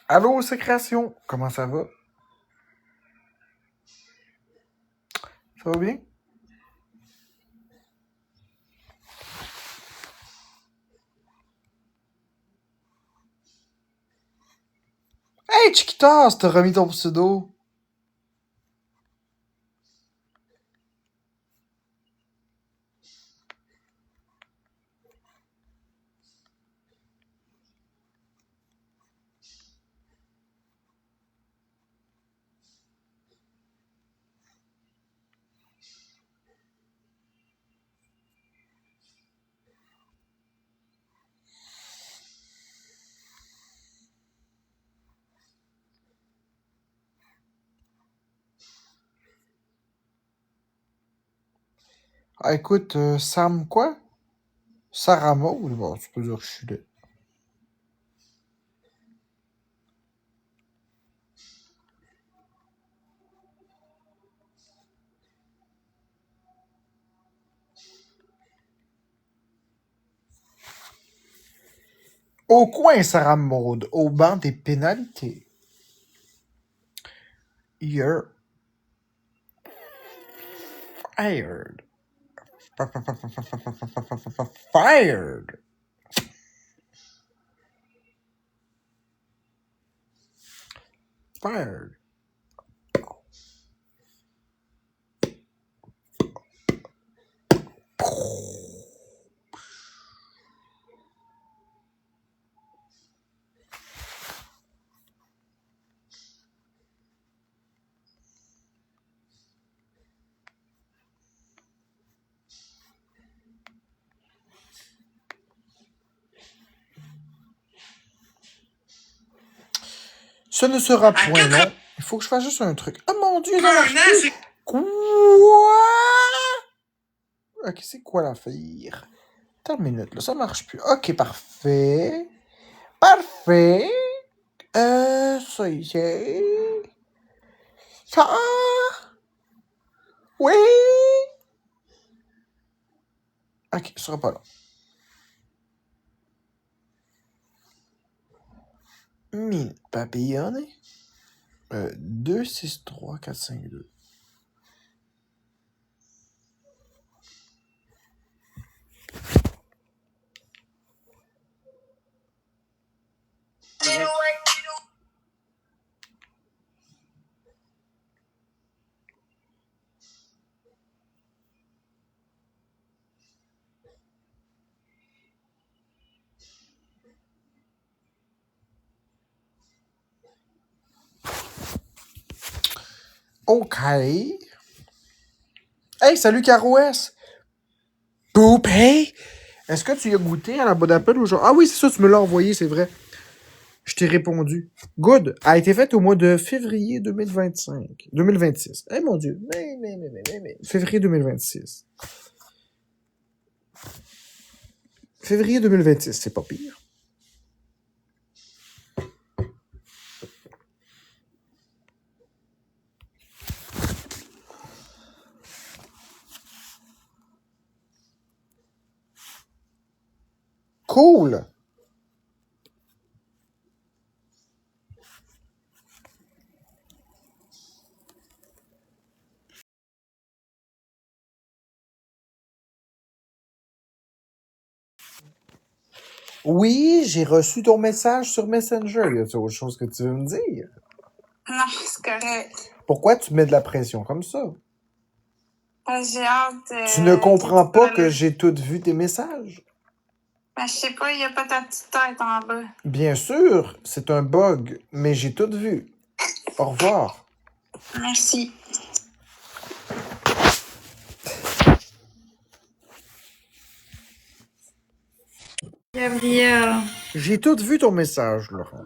Allô, Sécréation, comment ça va? Ça va bien? Hey, Chiquitas, t'as remis ton pseudo? Ah, écoute, Sam quoi? Sarah Maud? Bon, tu peux dire que je suis là. Au coin, Sarah Maud, au banc des pénalités. You're fired. Fired. Fired. Ce ne sera point long. Il faut que je fasse juste un truc. Oh mon Dieu, ça marche plus. Quoi? Ok, c'est quoi l'affaire? Attends une minute, là, ça marche plus. Ok, parfait. Parfait. Ça y est. Ça. Oui. Ok, ce sera pas long. 1000 papillonnes. 2, 6, 3, 4, 5, 2. Ok. Hey, salut Carouès. Poupée. Est-ce que tu y as goûté à la bonne appel aujourd'hui? Ah oui, c'est ça, tu me l'as envoyé, c'est vrai. Je t'ai répondu. Good. A été faite au mois de février 2025. 2026. Eh mon Dieu. Mais. Février 2026. Février 2026, c'est pas pire. Cool. Oui, j'ai reçu ton message sur Messenger. Y a-t-il autre chose que tu veux me dire? Non, c'est correct. Pourquoi tu mets de la pression comme ça? J'ai hâte. Tu ne comprends pas que j'ai tout vu tes messages? Ben, je sais pas, il n'y a pas ta petite tête en bas. Bien sûr, c'est un bug, mais j'ai tout vu. Au revoir. Merci. Gabriel, J'ai tout vu ton message, Laurent.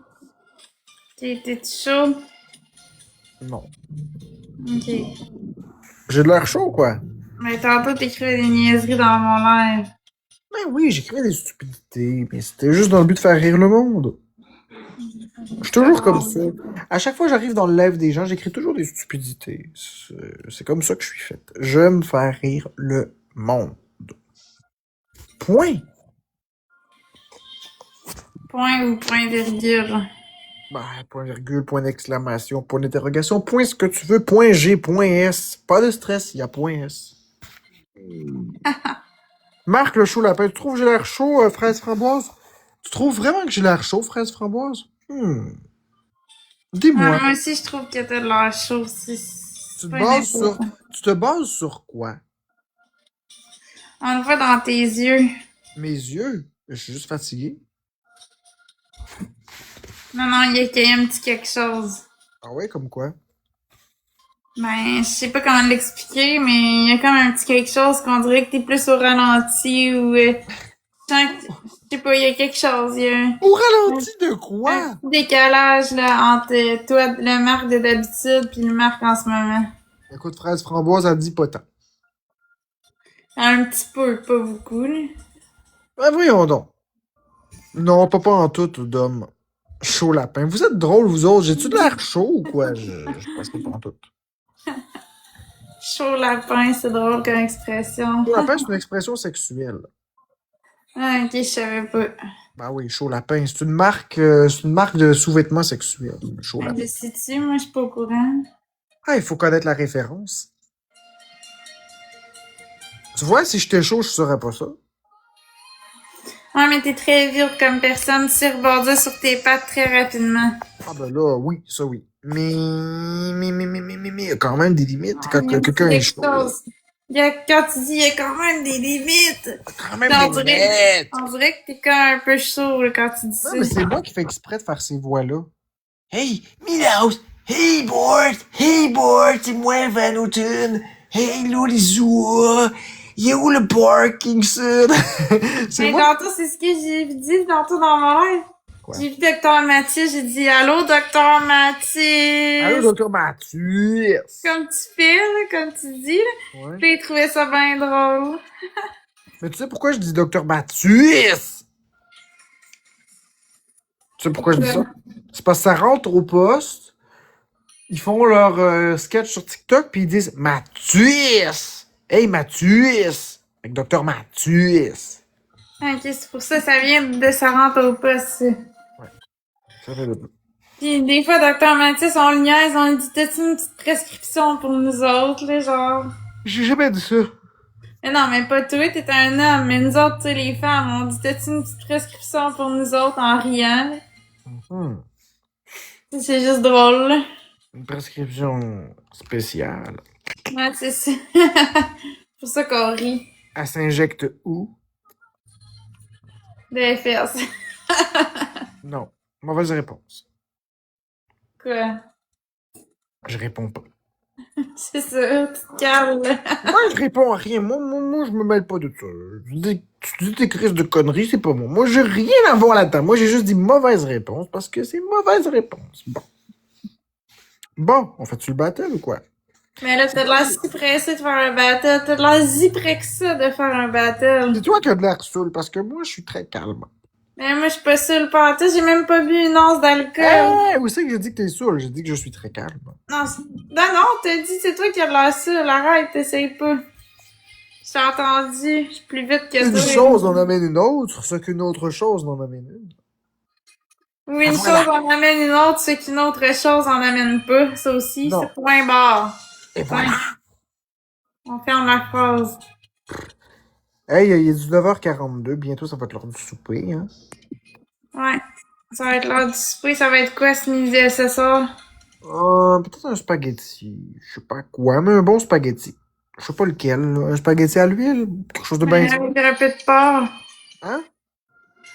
t'es chaud? Non. Ok. J'ai de l'air chaud, quoi. Mais tantôt, t'écrivais des niaiseries dans mon live. Ben oui, j'écrivais des stupidités, mais c'était juste dans le but de faire rire le monde. Je suis toujours comme ça. À chaque fois que j'arrive dans le live des gens, j'écris toujours des stupidités. C'est comme ça que je suis fait. J'aime faire rire le monde. Point. Point ou point virgule. Ben, point virgule, point d'exclamation, point d'interrogation, point ce que tu veux, point G, point S. Pas de stress, il y a point S. Marc le chaud lapin, tu trouves que j'ai l'air chaud, fraise framboise? Tu trouves vraiment que j'ai l'air chaud, fraise framboise? Dis-moi, Moi aussi, je trouve que t'as de l'air chaud. tu C'est te pas une bases info. sur, tu te bases sur quoi? On le voit dans tes yeux. Mes yeux? Je suis juste fatigué. Non, il y a un petit quelque chose. Ah ouais, comme quoi? Ben, je sais pas comment l'expliquer, mais il y a comme un petit quelque chose qu'on dirait que t'es plus au ralenti ou... je sais pas, il y a quelque chose. Il y a Au ralenti de un quoi? petit décalage là, entre toi, le Marc de d'habitude, puis le Marc en ce moment. Écoute, fraise framboise, elle dit pas tant. Un petit peu, pas beaucoup. Là. Ben voyons donc. Non, pas en tout, d'homme. Chaud lapin. Vous êtes drôles, vous autres. J'ai-tu de l'air chaud ou quoi? Je pense pas en tout. Chaud lapin, c'est drôle comme expression. Chaud lapin, c'est une expression sexuelle. Ah, ok, je savais pas. Ben oui, chaud lapin. C'est une marque de sous-vêtements sexuels. Chaud Ah, lapin. je sais-tu, moi, je suis pas au courant. Ah, il faut connaître la référence. Tu vois, si j'étais chaud, je saurais pas ça. Ah, mais t'es très vite comme personne, tu sais rebondir sur tes pattes très rapidement. Ah ben là, oui, ça oui. Mais, il y a quand même des limites quand Il y a quelqu'un est quelque chaud. Là. chose. Quand tu dis, il y a quand même des limites. Il y a quand même Là, des limites. on dirait que t'es quand même un peu chaud là, quand tu dis Non, ça. mais c'est moi qui fais exprès de faire ces voix-là. Hey, Milaus! Hey, Bort! Hey, Bort! C'est moi, Van Houten! Hey, là, les zoos! Il est où le parking, ça? C'est Mais moi? tantôt, c'est ce que j'ai dit tantôt dans mon live. Quoi? J'ai vu Docteur Mathieu, j'ai dit allô Docteur Allô, Mathieu. docteur Mathieu! Comme tu fais, là, comme tu dis. Là. Ouais. Puis il trouvait ça bien drôle. Mais tu sais pourquoi je dis docteur Mathieu? Tu sais pourquoi je dis ça? C'est parce que ça rentre au poste, ils font leur sketch sur TikTok, puis ils disent Mathius! Hey, Mathius! Avec docteur Mathius! Ok, c'est pour ça, ça vient de sa rentre au poste. Ça. Ouais, ça fait le Puis des fois, Docteur Mathieu, on le niaise, on lui dit, t'as-tu une petite prescription pour nous autres, là, genre? J'ai jamais dit ça. Mais non, mais pas toi, t'es un homme, mais nous autres, tu sais, les femmes, on dit, t'as-tu une petite prescription pour nous autres en riant, là? Hmm. C'est juste drôle, là. Une prescription spéciale. Ouais, c'est ça. C'est pour ça qu'on rit. Elle s'injecte où? Des fesses. Non. Mauvaise réponse. Quoi? Je réponds pas. C'est ça, tu te calmes, là. Moi, je réponds à rien. Moi, je me mêle pas de ça. Tu dis tes crises de conneries, c'est pas moi. Moi, j'ai rien à voir là-dedans. Moi, j'ai juste dit mauvaise réponse parce que c'est mauvaise réponse. Bon. Bon, on fait-tu le battle ou quoi? Mais là, t'as de l'air si pressé de faire un battle. T'as de l'air si près que ça de faire un battle. C'est toi qui as de l'air saoul parce que moi, je suis très calme. Mais moi, je suis pas saoule partout. J'ai même pas bu une once d'alcool. Où c'est que j'ai dit que t'es saoul? J'ai dit que je suis très calme. Non, non, t'as dit, c'est toi qui as de l'air saoul. Arrête, t'essayes pas. J'ai entendu. Je suis plus vite que Une toi. chose en amène une autre, ce qu'une autre chose n'en amène une. Oui, une Voilà. chose en amène une autre, ce qu'une autre chose en amène pas. Ça aussi, Non. c'est point barre. Et voilà. On ferme la phrase. Hey, il est 19h42, bientôt ça va être l'heure du souper, hein. Ouais. Ça va être l'heure du souper. Ça va être quoi ce midi ce soir? Peut-être un spaghetti. Je sais pas quoi, mais un bon spaghetti. Je sais pas lequel, là. Un spaghetti à l'huile? Quelque chose de bien. Avec un peu de porc. Hein?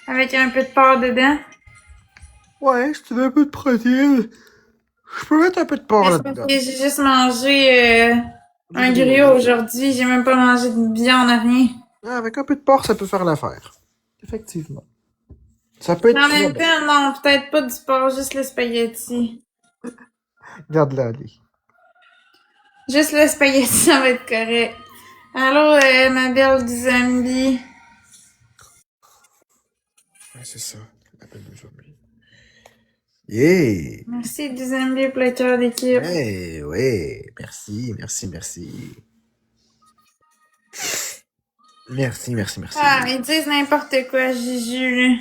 Avec un peu de porc dedans. Ouais, si tu veux un peu de protéines. Je peux mettre un peu de porc Mais c'est parce là-dedans. que j'ai juste mangé un griot aujourd'hui. J'ai même pas mangé de viande, rien. Ah, avec un peu de porc, ça peut faire l'affaire. Effectivement. Ça peut être Mais en très même bon. temps, non, peut-être pas du porc, juste le spaghetti. Regarde-la aller. Juste le spaghetti, ça va être correct. Allô, ma belle du zombie. Ouais, c'est ça. L'appel du zombie. Yeah! Merci du zombie pour le cœur d'équipe. Ouais, ouais. Merci, merci, merci. Merci, merci, merci. Ah, ils disent n'importe quoi, Juju, là.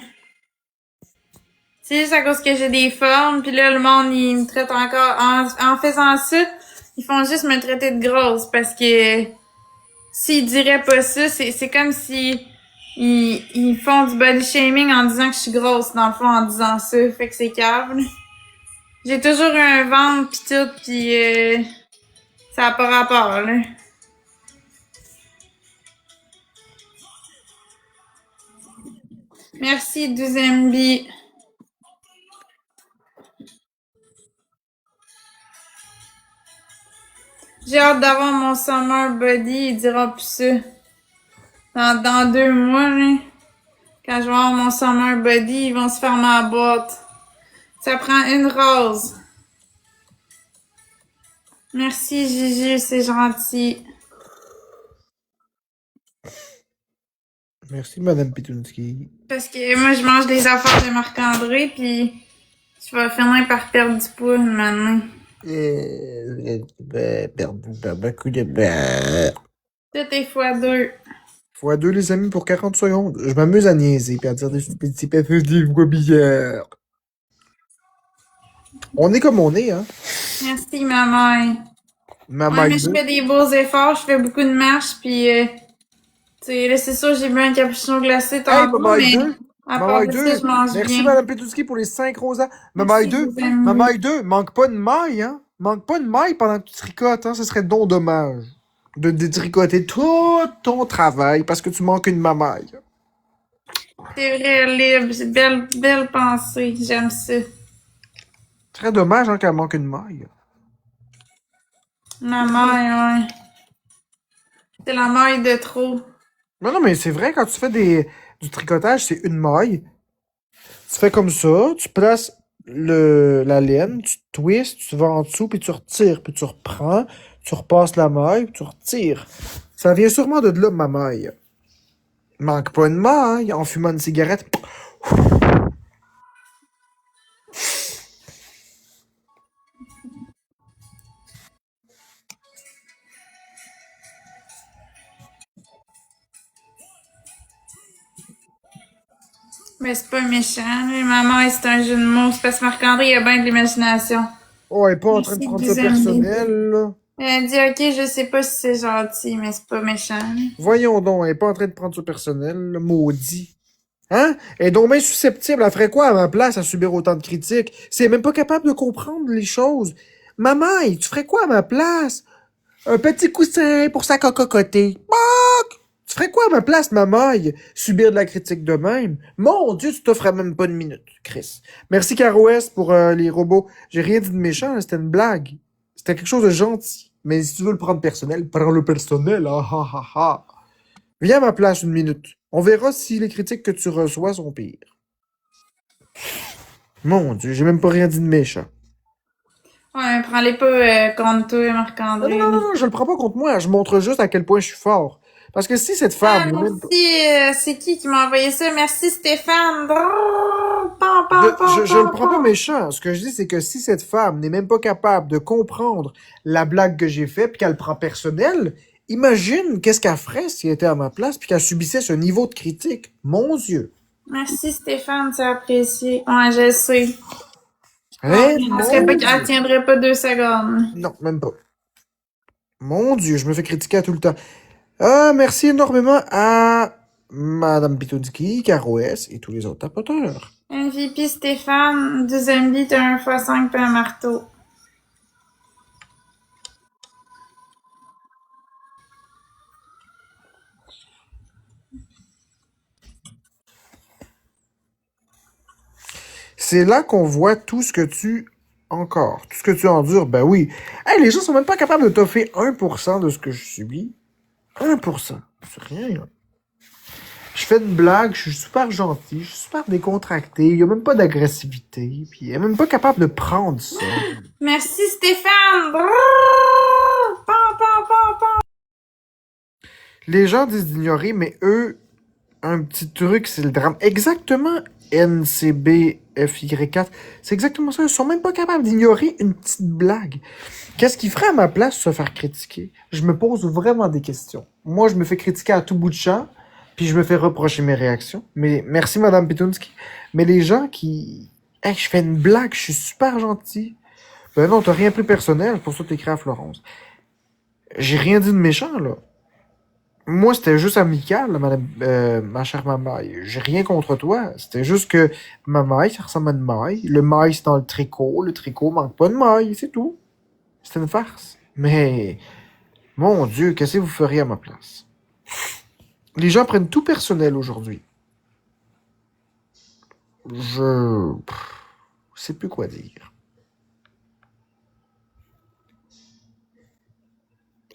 C'est juste à cause que j'ai des formes, pis là, le monde, il me traite encore... En faisant ça, ils font juste me traiter de grosse, parce que s'ils diraient pas ça, c'est comme si ils font du body shaming en disant que je suis grosse, dans le fond, en disant ça. Fait que c'est cave, là. J'ai toujours eu un ventre pis tout, pis ça a pas rapport, là. Merci, deuxième bi. J'ai hâte d'avoir mon summer body, il dira plus ça. Dans 2 mois, là, quand je vais avoir mon summer body, ils vont se faire ma boîte. Ça prend une rose. Merci, Gigi, c'est gentil. Merci, Madame Pitunski. Parce que moi, je mange des affaires de Marc-André, puis je vais finir par perdre du poids maintenant. Beaucoup de beurre. Tout est x2. Fois deux, les amis, pour 40 secondes. Je m'amuse à niaiser puis à dire des petits petits voix bizarres. On est comme on est, hein. Merci, maman. Maman, Ouais, mais je fais des beaux efforts, je fais beaucoup de marches, puis tu sais, là, c'est sûr, j'ai bu un cappuccino glacé hey, tantôt, Maman mais 2. à Maman part de 2. ça, je mange Merci, bien. Madame Petuski, pour les 5 rosas. Maman Merci, 2. les amis. Maman 2. Manque pas de maille, hein. Manque pas de maille pendant que tu tricotes, hein. Ce serait donc dommage de détricoter tout ton travail parce que tu manques une mamaille. C'est vrai, libre, c'est belle pensée, j'aime ça. Ce serait dommage, hein, qu'elle manque une maille. La maille, ouais. C'est la maille de trop. Non, mais c'est vrai, quand tu fais du tricotage, c'est une maille. Tu fais comme ça, tu places la laine, tu twists, tu vas en dessous, puis tu retires, puis tu reprends, tu repasses la maille, puis tu retires. Ça vient sûrement de là, ma maille. Manque pas une maille en fumant une cigarette. Mais c'est pas méchant, là. Ma maille, c'est un jeu de mots. C'est parce que Marc-André, il a bien de l'imagination. Oh, elle est pas en train de Merci, prendre ça deuxième bébé. personnel, là. Elle dit, ok, je sais pas si c'est gentil, mais c'est pas méchant, là. Voyons donc, elle est pas en train de prendre ça personnel, là, maudit. Hein? Elle est donc bien susceptible. Elle ferait quoi à ma place à subir autant de critiques? C'est même pas capable de comprendre les choses. Maman, tu ferais quoi à ma place? Un petit coussin pour sa cococotée. Boc! Tu ferais quoi à ma place, ma maille? Subir de la critique de même? Mon Dieu, tu t'offrais même pas une minute, Chris. Merci, Caro West, pour les robots. J'ai rien dit de méchant, c'était une blague. C'était quelque chose de gentil. Mais si tu veux le prendre personnel, prends-le personnel. Ah, ah, ah, ah. Viens à ma place une minute. On verra si les critiques que tu reçois sont pires. Mon Dieu, j'ai même pas rien dit de méchant. Ouais, prends-les pas contre toi, Non, Marc-André. non, non, non, je le prends pas contre moi. Je montre juste à quel point je suis fort. Parce que si cette Ah, femme n'est même pas... merci, c'est qui m'a envoyé ça? Merci, Stéphane. Brrr, pam, pam, pam, Je le pam, prends pas pam. méchant. Ce que je dis, c'est que si cette femme n'est même pas capable de comprendre la blague que j'ai faite puis qu'elle le prend personnel, imagine qu'est-ce qu'elle ferait si elle était à ma place puis qu'elle subissait ce niveau de critique. Mon Dieu. Merci, Stéphane, c'est apprécié. Ouais, je sais. Hein, Parce qu'elle mon Dieu. tiendrait pas 2 secondes. Non, même pas. Mon Dieu, je me fais critiquer à tout le temps. Merci énormément à Madame Pitoudzki, Caro S et tous les autres tapoteurs. MVP Stéphane, deuxième bit, t'as 1x5 puis un marteau. C'est là qu'on voit tout ce que tu... Encore. Tout ce que tu endures, ben oui. Hey, les gens sont même pas capables de t'offrir 1% de ce que je subis. 1%. C'est rien, là. Je fais une blague, je suis super gentil, je suis super décontracté, il y a même pas d'agressivité, puis elle est même pas capable de prendre ça. Merci Stéphane! Brrr, pam, Les gens disent d'ignorer, mais eux, un petit truc, c'est le drame. Exactement, NCBFY4. C'est exactement ça. Ils sont même pas capables d'ignorer une petite blague. Qu'est-ce qu'ils feraient à ma place se faire critiquer? Je me pose vraiment des questions. Moi, je me fais critiquer à tout bout de champ, puis je me fais reprocher mes réactions. Mais merci, Madame Petunski. Mais les gens qui... Hey, je fais une blague, je suis super gentil. Ben non, t'as rien pris personnel, pour ça t'écris à Florence. J'ai rien dit de méchant, là. Moi, c'était juste amical, là, madame, ma chère mamaille. J'ai rien contre toi. C'était juste que ma maille, ça ressemble à une maille. Le maille, c'est dans le tricot manque pas de maille, c'est tout. C'était une farce. Mais, mon Dieu, qu'est-ce que vous feriez à ma place? Les gens prennent tout personnel aujourd'hui. Je sais plus quoi dire.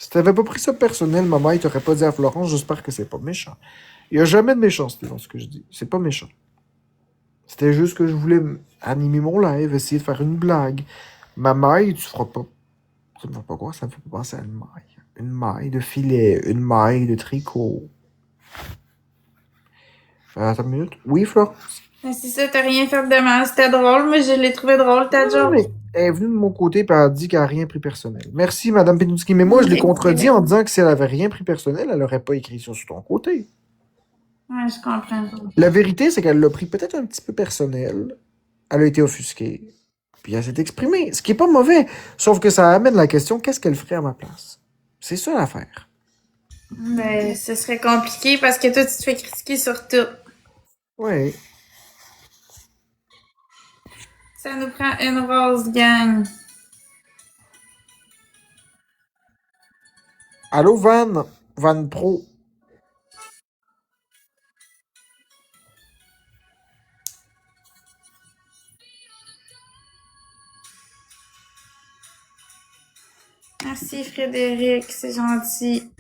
Si t'avais pas pris ça personnel, maman, il t'aurait pas dit à Florence, j'espère que c'est pas méchant. Il y a jamais de méchanceté dans ce que je dis. C'est pas méchant. C'était juste que je voulais animer mon live, essayer de faire une blague. Ma maille, tu feras pas. Ça me fait pas quoi? Ça me fait pas penser à une maille. Une maille de filet, une maille de tricot. Attends une minute. Oui, Florence? Ben, c'est ça, t'as rien fait de mal. C'était drôle, mais je l'ai trouvé drôle, ta Non, joke. mais elle est venue de mon côté et elle a dit qu'elle a rien pris personnel. Merci, Madame Petunski. Mais moi, je l'ai contredit en disant que si elle avait rien pris personnel, elle aurait pas écrit ça sur ton côté. Ouais, je comprends. La vérité, c'est qu'elle l'a pris peut-être un petit peu personnel. Elle a été offusquée. Puis elle s'est exprimée. Ce qui est pas mauvais. Sauf que ça amène la question, qu'est-ce qu'elle ferait à ma place? C'est ça l'affaire. Ben, ce serait compliqué parce que toi, tu te fais critiquer sur tout. Ouais. Ça nous prend une rose, gang. Allô, Van? Van Pro. Merci, Frédéric, c'est gentil.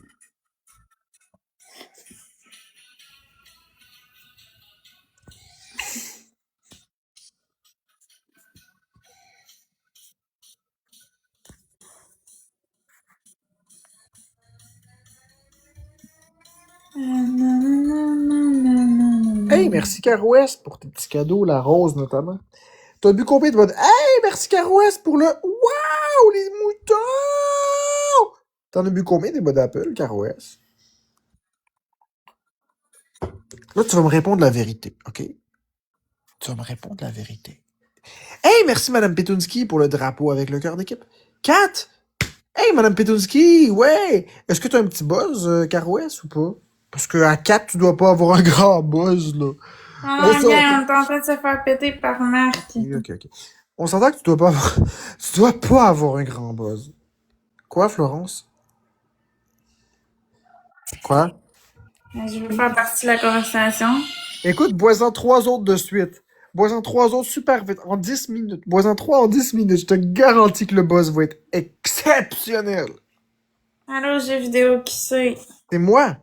Hey, merci Carouès pour tes petits cadeaux, la rose notamment. T'as bu combien de votre... Hey, merci Carouès pour le... Waouh, les moutons! T'en as bu combien des mots d'Apple, Carouès? Là, tu vas me répondre la vérité, OK? Tu vas me répondre la vérité. Hey, merci Madame Petunski pour le drapeau avec le cœur d'équipe. Kat! Hey, Madame Petunski, ouais! Est-ce que tu as un petit buzz, Carouès, ou pas? Parce que à 4, tu dois pas avoir un grand buzz, là. Ah, gang, on est en train de se faire péter par Marc. Ok. On s'entend que tu dois pas avoir... tu dois pas avoir un grand buzz. Quoi, Florence? Quoi? Je veux faire partie de la conversation. Écoute, bois-en 3 autres de suite. Bois-en 3 autres super vite, en 10 minutes. Bois-en 3 en 10 minutes. Je te garantis que le buzz va être exceptionnel. Allô, jeu vidéo, qui c'est? C'est moi.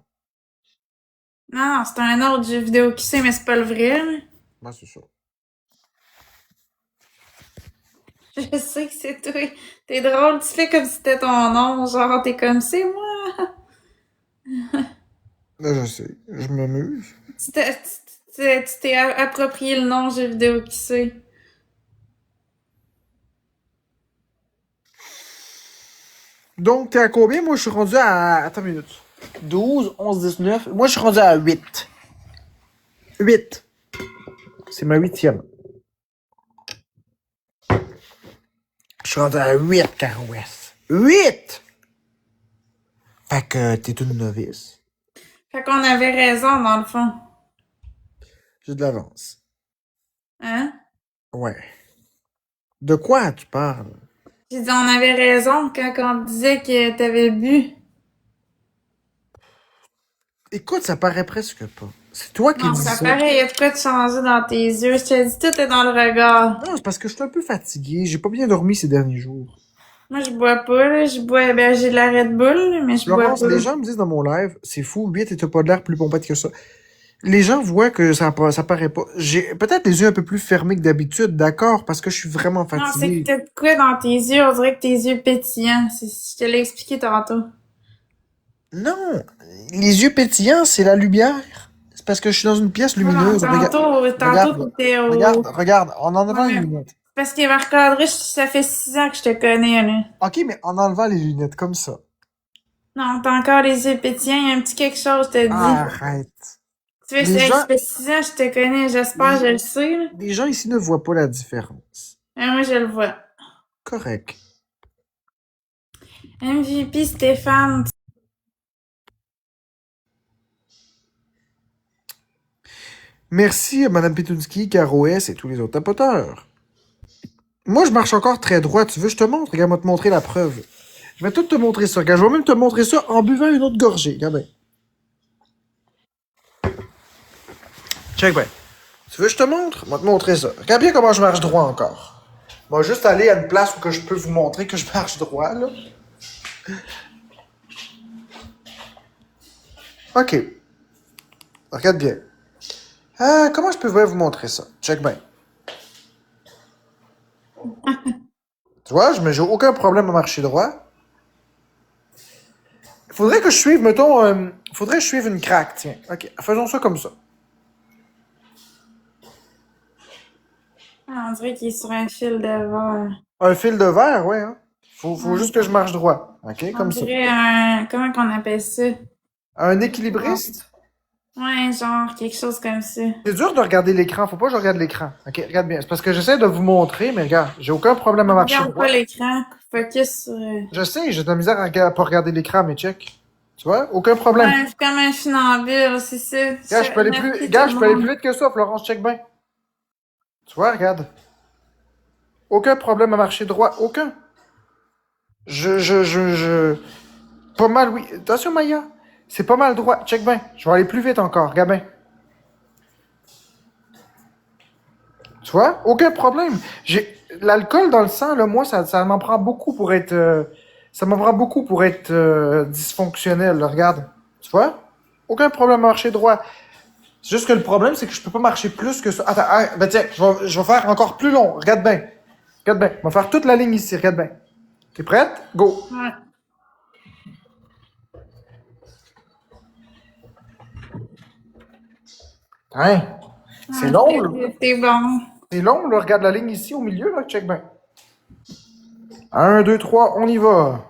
Non, c'est un autre jeu vidéo, qui c'est, mais c'est pas le vrai, là. Moi, c'est ça. Je sais que c'est toi. T'es drôle, tu fais comme si c'était ton nom, genre t'es comme c'est moi. Là, je sais. Je m'amuse. Tu t'es approprié le nom jeu vidéo, qui c'est? Donc, t'es à combien? Moi, je suis rendu à... Attends une minute. 12, 11, 19. Moi, je suis rendu à 8. 8. C'est ma 8e. Je suis rendu à 8, Carouès. 8! Fait que t'es une novice. Fait qu'on avait raison, dans le fond. J'ai de l'avance. Hein? Ouais. De quoi tu parles? J'ai dit on avait raison quand on disait que t'avais bu. Écoute, ça paraît presque pas. C'est toi qui Non, dis ça ça. paraît, y a de quoi de changer dans tes yeux. Je te dis, tout est dans le regard. Non, c'est parce que je suis un peu fatigué. J'ai pas bien dormi ces derniers jours. Moi, je bois pas, là. Ben, j'ai de la Red Bull, là, mais je bois Florence, pas. les gens me disent dans mon live, c'est fou, 8 et t'as pas de l'air plus pompette que ça. Les gens voient que ça paraît pas. J'ai peut-être les yeux un peu plus fermés que d'habitude, d'accord, parce que je suis vraiment Non, c'est que fatigué. t'as de quoi dans tes yeux. On dirait que tes yeux pétillants. Je te l'ai expliqué tantôt. Non! Les yeux pétillants, c'est la lumière. C'est parce que je suis dans une pièce Non, lumineuse. tantôt, Regarde, t'étais au... regarde, en enlevant les Ouais. lunettes. Parce que Marc-André, ça fait 6 ans que je te connais, là. Ok, mais en enlevant les lunettes, comme ça. Non, t'as encore les yeux pétillants, il y a un petit quelque chose, je te dis. Arrête. Tu fais, Les hey, ça gens, fait 6 ans que je te connais, j'espère, je le sais, là. les gens ici ne voient pas la différence. Mais moi, je le vois. Correct. MVP Stéphane. Merci à Mme Petunski, Caro S et tous les autres tapoteurs. Moi, je marche encore très droit. Tu veux, je te montre? Regarde, moi te montrer la preuve. Je vais tout te montrer ça. Regarde, je vais même te montrer ça en buvant une autre gorgée. Regarde bien. Check bien. Tu veux, je te montre? Je vais te montrer ça. Regarde bien comment je marche droit encore. Je vais juste aller à une place où que je peux vous montrer que je marche droit, là. OK. Regarde bien. Comment je peux vous montrer ça? Check bien. Tu vois, j'ai aucun problème à marcher droit. Faudrait que je suive, mettons, faudrait que je suive une craque, tiens. OK, faisons ça comme ça. Ah, on dirait qu'il est sur un fil de verre. Un fil de verre, ouais, hein. Faut juste que je marche droit. OK, On comme ça. dirait un... Comment qu'on appelle ça? Un équilibriste? Ouais, genre, quelque chose comme ça. C'est dur de regarder l'écran, faut pas que je regarde l'écran. OK, regarde bien. C'est parce que j'essaie de vous montrer, mais regarde, j'ai aucun problème à marcher Regarde droit. pas l'écran, focus sur... Je sais, j'ai de la misère à pas regarder l'écran, mais check. Tu vois, aucun problème. Ouais, c'est comme un funambule, c'est ça. Regarde, je peux aller plus vite que ça, Florence, check bien. Tu vois, regarde. Aucun problème à marcher droit, aucun. Pas mal, oui. Attention, Maya. C'est pas mal droit. Check bien. Je vais aller plus vite encore. Regarde bien. Tu vois? Aucun problème. J'ai l'alcool dans le sang, là, moi, ça m'en prend beaucoup pour être. Ça m'en prend beaucoup pour être dysfonctionnel. Là. Regarde. Tu vois? Aucun problème à marcher droit. C'est juste que le problème, c'est que je peux pas marcher plus que ça. Attends, ben tiens, je vais faire encore plus long. Regarde bien. Regarde bien. On va faire toute la ligne ici. Regarde bien. T'es prête? Go. Ouais. Hein? C'est long, là. C'est bon. C'est long, là. Regarde la ligne ici au milieu, là. Check bien. 1, 2, 3, on y va.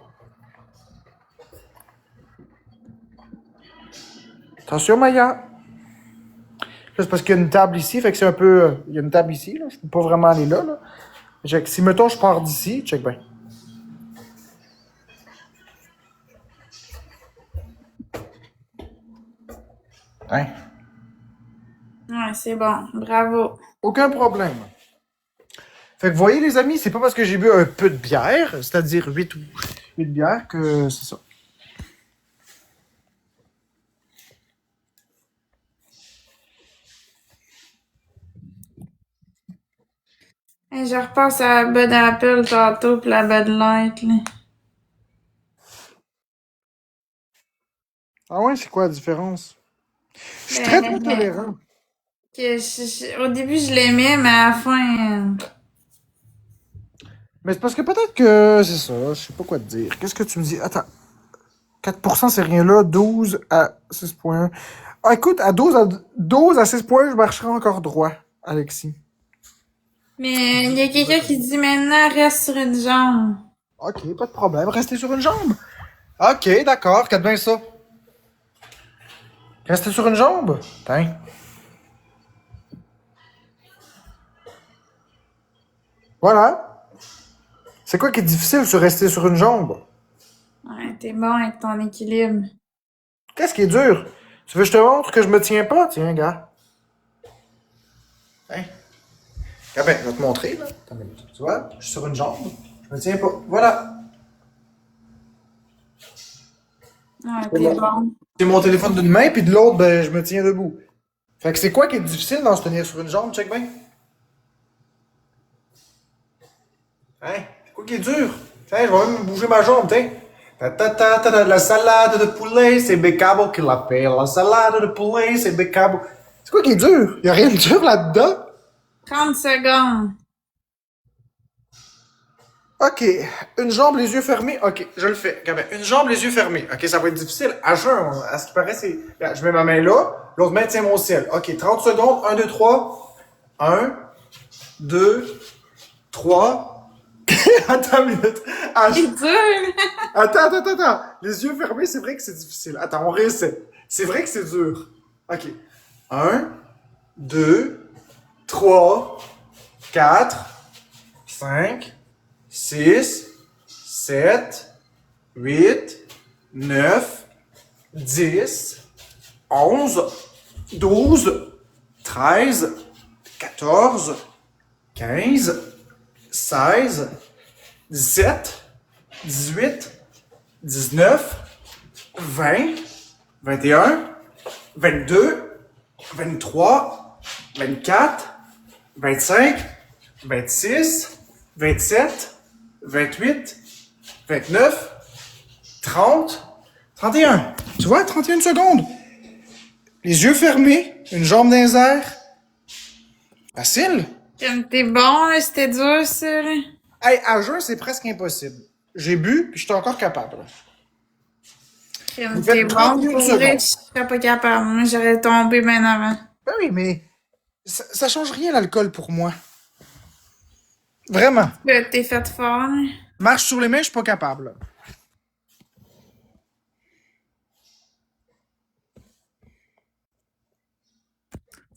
Attention, Maya. Là, c'est parce qu'il y a une table ici, fait que c'est un peu. Il y a une table ici, là. Je peux pas vraiment aller là, là. Si, mettons, je pars d'ici, check bien. Hein? Ouais, c'est bon. Bravo. Aucun problème. Fait que, vous voyez, les amis, c'est pas parce que j'ai bu un peu de bière, c'est-à-dire 8 bières, que c'est ça. Hey, je repasse à la Bud Apple tantôt pis la Bud Light, là. Ah ouais, c'est quoi la différence? Je suis très Ben, tolérant. au début, je l'aimais, mais à la fin... Mais c'est parce que peut-être que c'est ça, je sais pas quoi te dire. Qu'est-ce que tu me dis? Attends. 4%, c'est rien là. 12 à 6,1. Ah, écoute, à 12 à 6 points, je marcherai encore droit, Alexis. Mais il y a quelqu'un qui dit maintenant, reste sur une jambe. Ok, pas de problème. Restez sur une jambe. Ok, d'accord. Regarde bien ça. Restez sur une jambe. Tiens. Voilà. C'est quoi qui est difficile sur rester sur une jambe? Ouais, t'es bon avec ton équilibre. Qu'est-ce qui est dur? Tu veux que je te montre que je me tiens pas? Tiens, gars. Hein? Ah ben, je vais te montrer, là. Attends une minute. Tu vois? Je suis sur une jambe. Je me tiens pas. Voilà. Ouais, t'es bon. C'est mon téléphone d'une main, puis de l'autre, ben, je me tiens debout. Fait que c'est quoi qui est difficile dans se tenir sur une jambe? Check bien. Hein? C'est quoi qui est dur? Tiens, je vais même bouger ma jambe, tiens. La salade de poulet, c'est Becabo qui l'appelle. La salade de poulet, c'est Becabo. C'est quoi qui est dur? Y a rien de dur là-dedans? 30 secondes. OK. Une jambe, les yeux fermés. OK, je le fais. Regarde bien. Une jambe, les yeux fermés. OK, ça va être difficile. À jeun, à ce qui paraît, c'est... Regarde, je mets ma main là. L'autre main tient mon ciel. OK, 30 secondes. 1, 2, 3. 1, 2, 3. Attends une minute. C'est dur! Attends. Les yeux fermés, c'est vrai que c'est difficile. Attends, on réessaie. C'est vrai que c'est dur. OK. 1, 2, 3, 4, 5, 6, 7, 8, 9, 10, 11, 12, 13, 14, 15, 16, 17, 18, 19, 20, 21, 22, 23, 24, 25, 26, 27, 28, 29, 30, 31. Tu vois, 31 secondes. Les yeux fermés, une jambe dans les airs. Facile. Comme t'es bon, là, c'était dur, ça, là. Hey, à jeun, c'est presque impossible. J'ai bu, puis je suis encore capable. Comme Vous t'es faites bon, 31 pour vrai, secondes. je serais pas capable. Moi, j'aurais tombé bien avant. Ben oui, mais ça change rien l'alcool pour moi. Vraiment. Là, t'es fait fort, là. Marche sur les mains, je suis pas capable.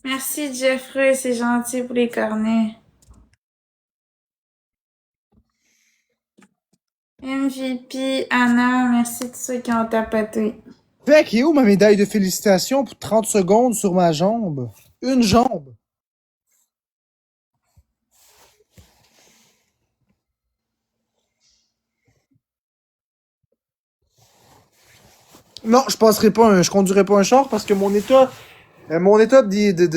Merci, Jeffrey, c'est gentil pour les cornets. MVP, Anna, merci de ceux qui ont tapoté. Fait qu'il est où ma médaille de félicitations pour 30 secondes sur ma jambe? Une jambe. Non, je passerai pas je conduirai pas un char parce que mon état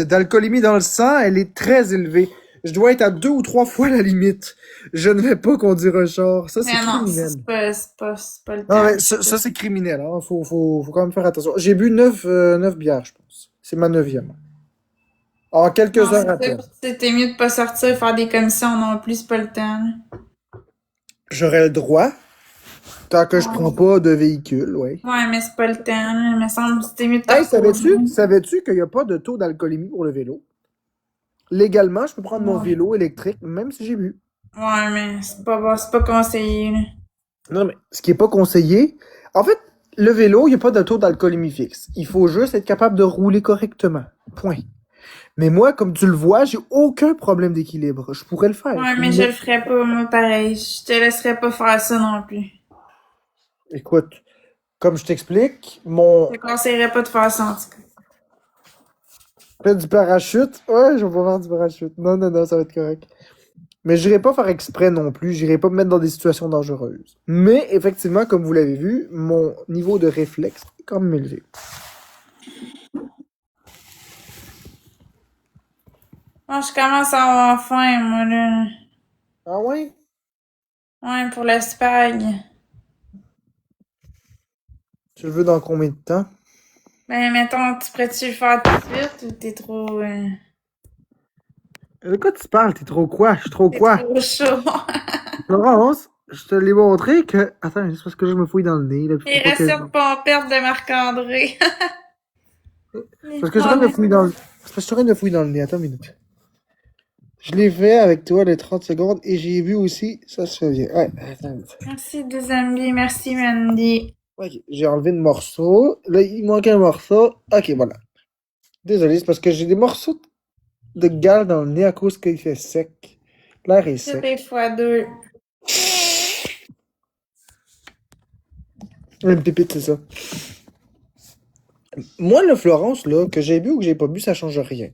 d'alcoolémie dans le sang, elle est très élevée. Je dois être à 2 ou 3 fois la limite. Je ne vais pas conduire un char. Ça, c'est Mais non, criminel. c'est pas le Non, temps. mais ça c'est criminel. Hein. Faut quand même faire attention. J'ai bu 9 bières, je pense. C'est ma 9e. En quelques Non, heures à c'est peine. ça. C'était mieux de pas sortir faire des commissions non plus, c'est pas le temps. Là. J'aurais le droit, tant que je prends pas de véhicule, ouais. Ouais, mais c'est pas le temps. Là. Il me semble que c'était mieux de Hey, te reposer. savais-tu qu'il n'y a pas de taux d'alcoolémie pour le vélo? Légalement, je peux prendre mon vélo électrique, même si j'ai bu. Ouais, mais c'est pas bon, c'est pas conseillé. Là. Non, mais ce qui est pas conseillé, en fait, le vélo, il n'y a pas de taux d'alcoolémie fixe. Il faut juste être capable de rouler correctement. Point. Mais moi, comme tu le vois, j'ai aucun problème d'équilibre. Je pourrais le faire. Ouais, mais je le ferais pas, moi, pareil. Je te laisserais pas faire ça non plus. Écoute, comme je t'explique, Je te conseillerais pas de faire ça, en tout cas. Fais du parachute. Ouais, je vais pas faire du parachute. Non, ça va être correct. Mais j'irai pas faire exprès non plus. J'irai pas me mettre dans des situations dangereuses. Mais effectivement, comme vous l'avez vu, mon niveau de réflexe est quand même élevé. Moi, je commence à avoir faim, moi, là. Ah ouais? Ouais, pour le spag. Tu le veux dans combien de temps? Ben, mettons, tu pourrais-tu le faire tout de suite ou t'es trop... De quoi tu parles? T'es trop quoi? Je suis trop t'es quoi? trop chaud. Florence, je te l'ai montré que... Attends, c'est parce que là, je me fouille dans le nez. Là, puis Les faut pas que je- recettes pompettes de Marc-André. C'est parce que je suis en train de fouiller dans le... C'est parce que je suis en train de fouiller dans le nez. Attends une minute. Je l'ai fait avec toi les 30 secondes et j'ai vu aussi... Ça se fait bien. Ouais, attends une minute. Merci, Dezambi. Merci, Mandy. Ok, j'ai enlevé le morceau. Là, il manque un morceau. Ok, voilà. Désolé, c'est parce que j'ai des morceaux de gale dans le nez à cause qu'il fait sec. L'air est C'est sec. des fois deux. Une pépite, c'est ça. Moi, le Florence, là, que j'ai bu ou que j'ai pas bu, ça change rien.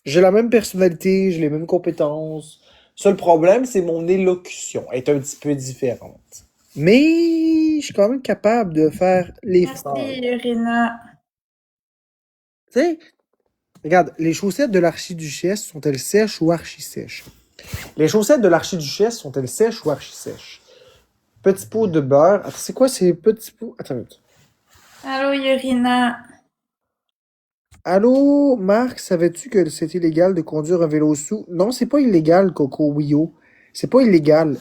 J'ai la même personnalité, j'ai les mêmes compétences. Seul problème, c'est mon élocution est un petit peu différente. Mais je suis quand même capable de faire les phrases. Merci, Rina. Tu sais, regarde, les chaussettes de l'archiduchesse sont-elles sèches ou archi-sèches? Les chaussettes de l'archiduchesse sont-elles sèches ou archi-sèches? Petit pot de beurre. Attends, c'est quoi ces petits pots? Attends une minute. Allô, Yurina. Allô, Marc, savais-tu que c'est illégal de conduire un vélo sous? Non, c'est pas illégal, Coco Wio. C'est pas illégal.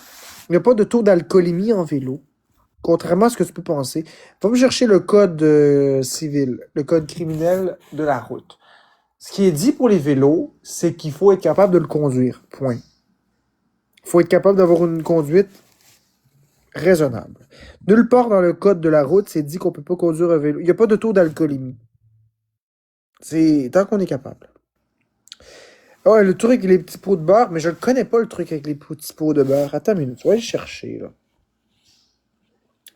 Il n'y a pas de taux d'alcoolémie en vélo. Contrairement à ce que tu peux penser. Va me chercher le code civil, le code criminel de la route. Ce qui est dit pour les vélos, c'est qu'il faut être capable de le conduire. Point. Il faut être capable d'avoir une conduite raisonnable. Nulle part dans le code de la route, c'est dit qu'on peut pas conduire un vélo. Il n'y a pas de taux d'alcoolémie. C'est tant qu'on est capable. Ah ouais, le truc avec les petits pots de beurre, mais je le connais pas le truc avec les petits pots de beurre. Attends une minute, je vais aller chercher là.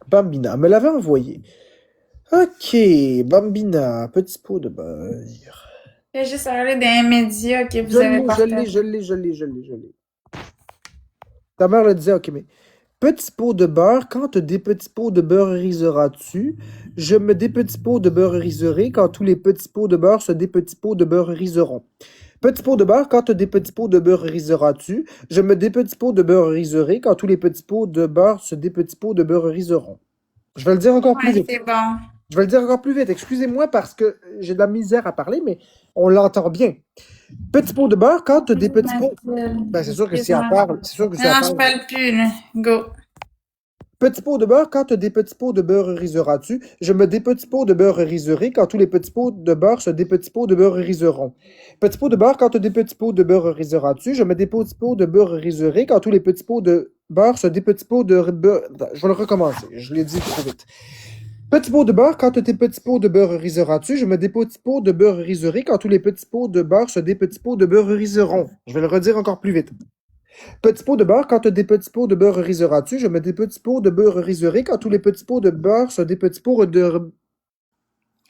Bambina me l'avait envoyé. Ok, Bambina, petit pot de beurre. J'ai juste parlé des médias que Je vous avez l'ai, je l'ai, partagés. je l'ai, je l'ai, je l'ai, je l'ai. Ta mère le disait, ok, mais petit pot de beurre, quand des petits pots de beurre riseras-tu? Je me des petits pots de beurre riseré quand tous les petits pots de beurre se des petits pots de beurre riseront. Petit pot de beurre, quand des petits pots de beurre riseras-tu? Je me des petits pots de beurre riseré quand tous les petits pots de beurre se des petits pots de beurre riseront. Je vais le dire encore plus Ouais, vite. c'est bon. Je vais le dire encore plus vite. Excusez-moi parce que j'ai de la misère à parler, mais on l'entend bien. Petit pot de beurre, quand des petits pots. Ben, c'est sûr que si elle Excuse-moi. parle, c'est sûr que si elle Non, je parle. parle plus, là. Go. Petit pot de beurre, quand des petits pots de beurre riseras-tu? Je me des petits pots de beurre riseré quand tous les petits pots de beurre se des petits pots de beurre riseront. Petit pot de beurre, quand des petits pots de beurre riseras-tu? Je me des petits pots de beurre riseré quand tous les petits pots de beurre se des petits pots de beurre. Je vais le recommencer. Je l'ai dit trop vite. Petit pot de beurre, quand tes petits pots de beurre riseras-tu? Je me des petits pots de beurre riseré quand tous les petits pots de beurre se des petits pots de beurre riseront. Je vais le redire encore plus vite. Petit pot de beurre, quand des petits pots de beurre riseras-tu? Je me des petits pots de beurre riseré quand tous les petits pots de beurre se des petits pots de...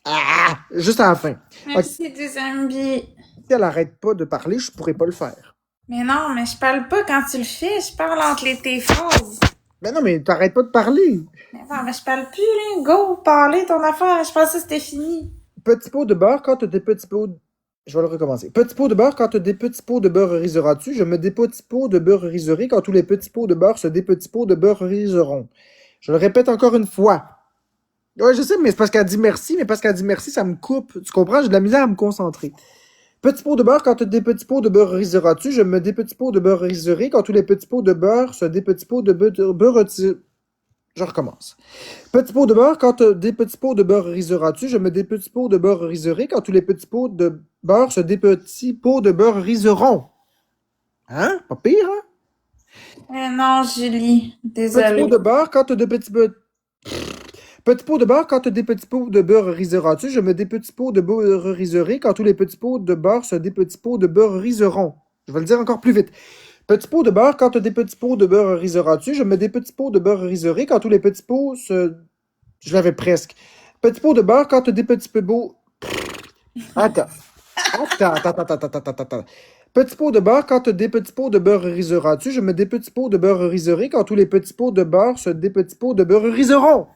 Ah! Juste à la fin. Ok. Merci, des amis. Si elle arrête pas de parler, je pourrais pas le faire. Mais non, mais je parle pas quand tu le fais. Je parle entre tes phrases. Mais non, mais t'arrêtes pas de parler. Mais non, mais je parle plus, là. Go, parler ton affaire. Je pensais que c'était fini. Petit pot de beurre, quand des petits pots... Je vais le recommencer. Petit pot de beurre, quand des petits pots de beurre riseras-tu? Je me des petits pots de beurre riseré quand tous les petits pots de beurre se des petits pots de beurre riseront. Je le répète encore une fois. Ouais, je sais, mais c'est parce qu'elle dit merci, mais parce qu'elle dit merci, ça me coupe. Tu comprends? J'ai de la misère à me concentrer. Petit pot de beurre, quand des petits pots de beurre riseras-tu? Je me des petits pots de beurre riseré quand tous les petits pots de beurre se des petits pots de beurre... Je recommence. Petit pot de beurre, quand des petits pots de beurre riseras-tu? Je me des petits pots de beurre riseré quand tous les petits pots de beurre se des petits pots de beurre riseront. Hein? Pas pire, hein? Non, Julie. Petit pot Désolée. de beurre, quand des petits pots... Petit pot de beurre, quand des petits pots de beurre riseras-tu? Je me des petits pots de beurre riseré quand tous les petits pots de beurre se des petits pots de beurre riseront. Je vais le dire encore plus vite. Petit pot de beurre, quand des petits pots de beurre riseras-tu? Je me des petits pots de beurre riseré quand tous les petits pots se... Je l'avais presque. Petit pot de beurre, quand des petits peu beaux... Attends. Attends. Petit pot de beurre, quand des petits pots de beurre riseras-tu? Je me des petits pots de beurre riseré quand tous les petits pots de beurre se des petits pots de beurre riseront.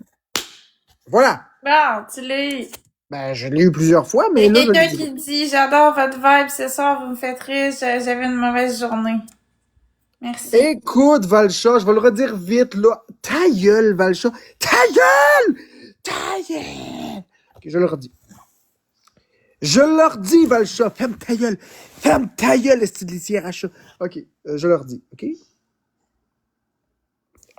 Voilà. Bon, tu l'as eu. Ben, je l'ai eu plusieurs fois, Il mais y a là, je quelqu'un le dis. qui dit j'adore votre vibe ce soir, vous me faites rire, j'avais une mauvaise journée. Merci. Écoute, Valcha, je vais le redire vite, là. Ta gueule, Valcha. Ta gueule! Ta gueule! Ok, je le redis. Je leur dis, Valcha, ferme ta gueule. Ferme ta gueule, esti de litière à chat. Ok, je leur dis, ok?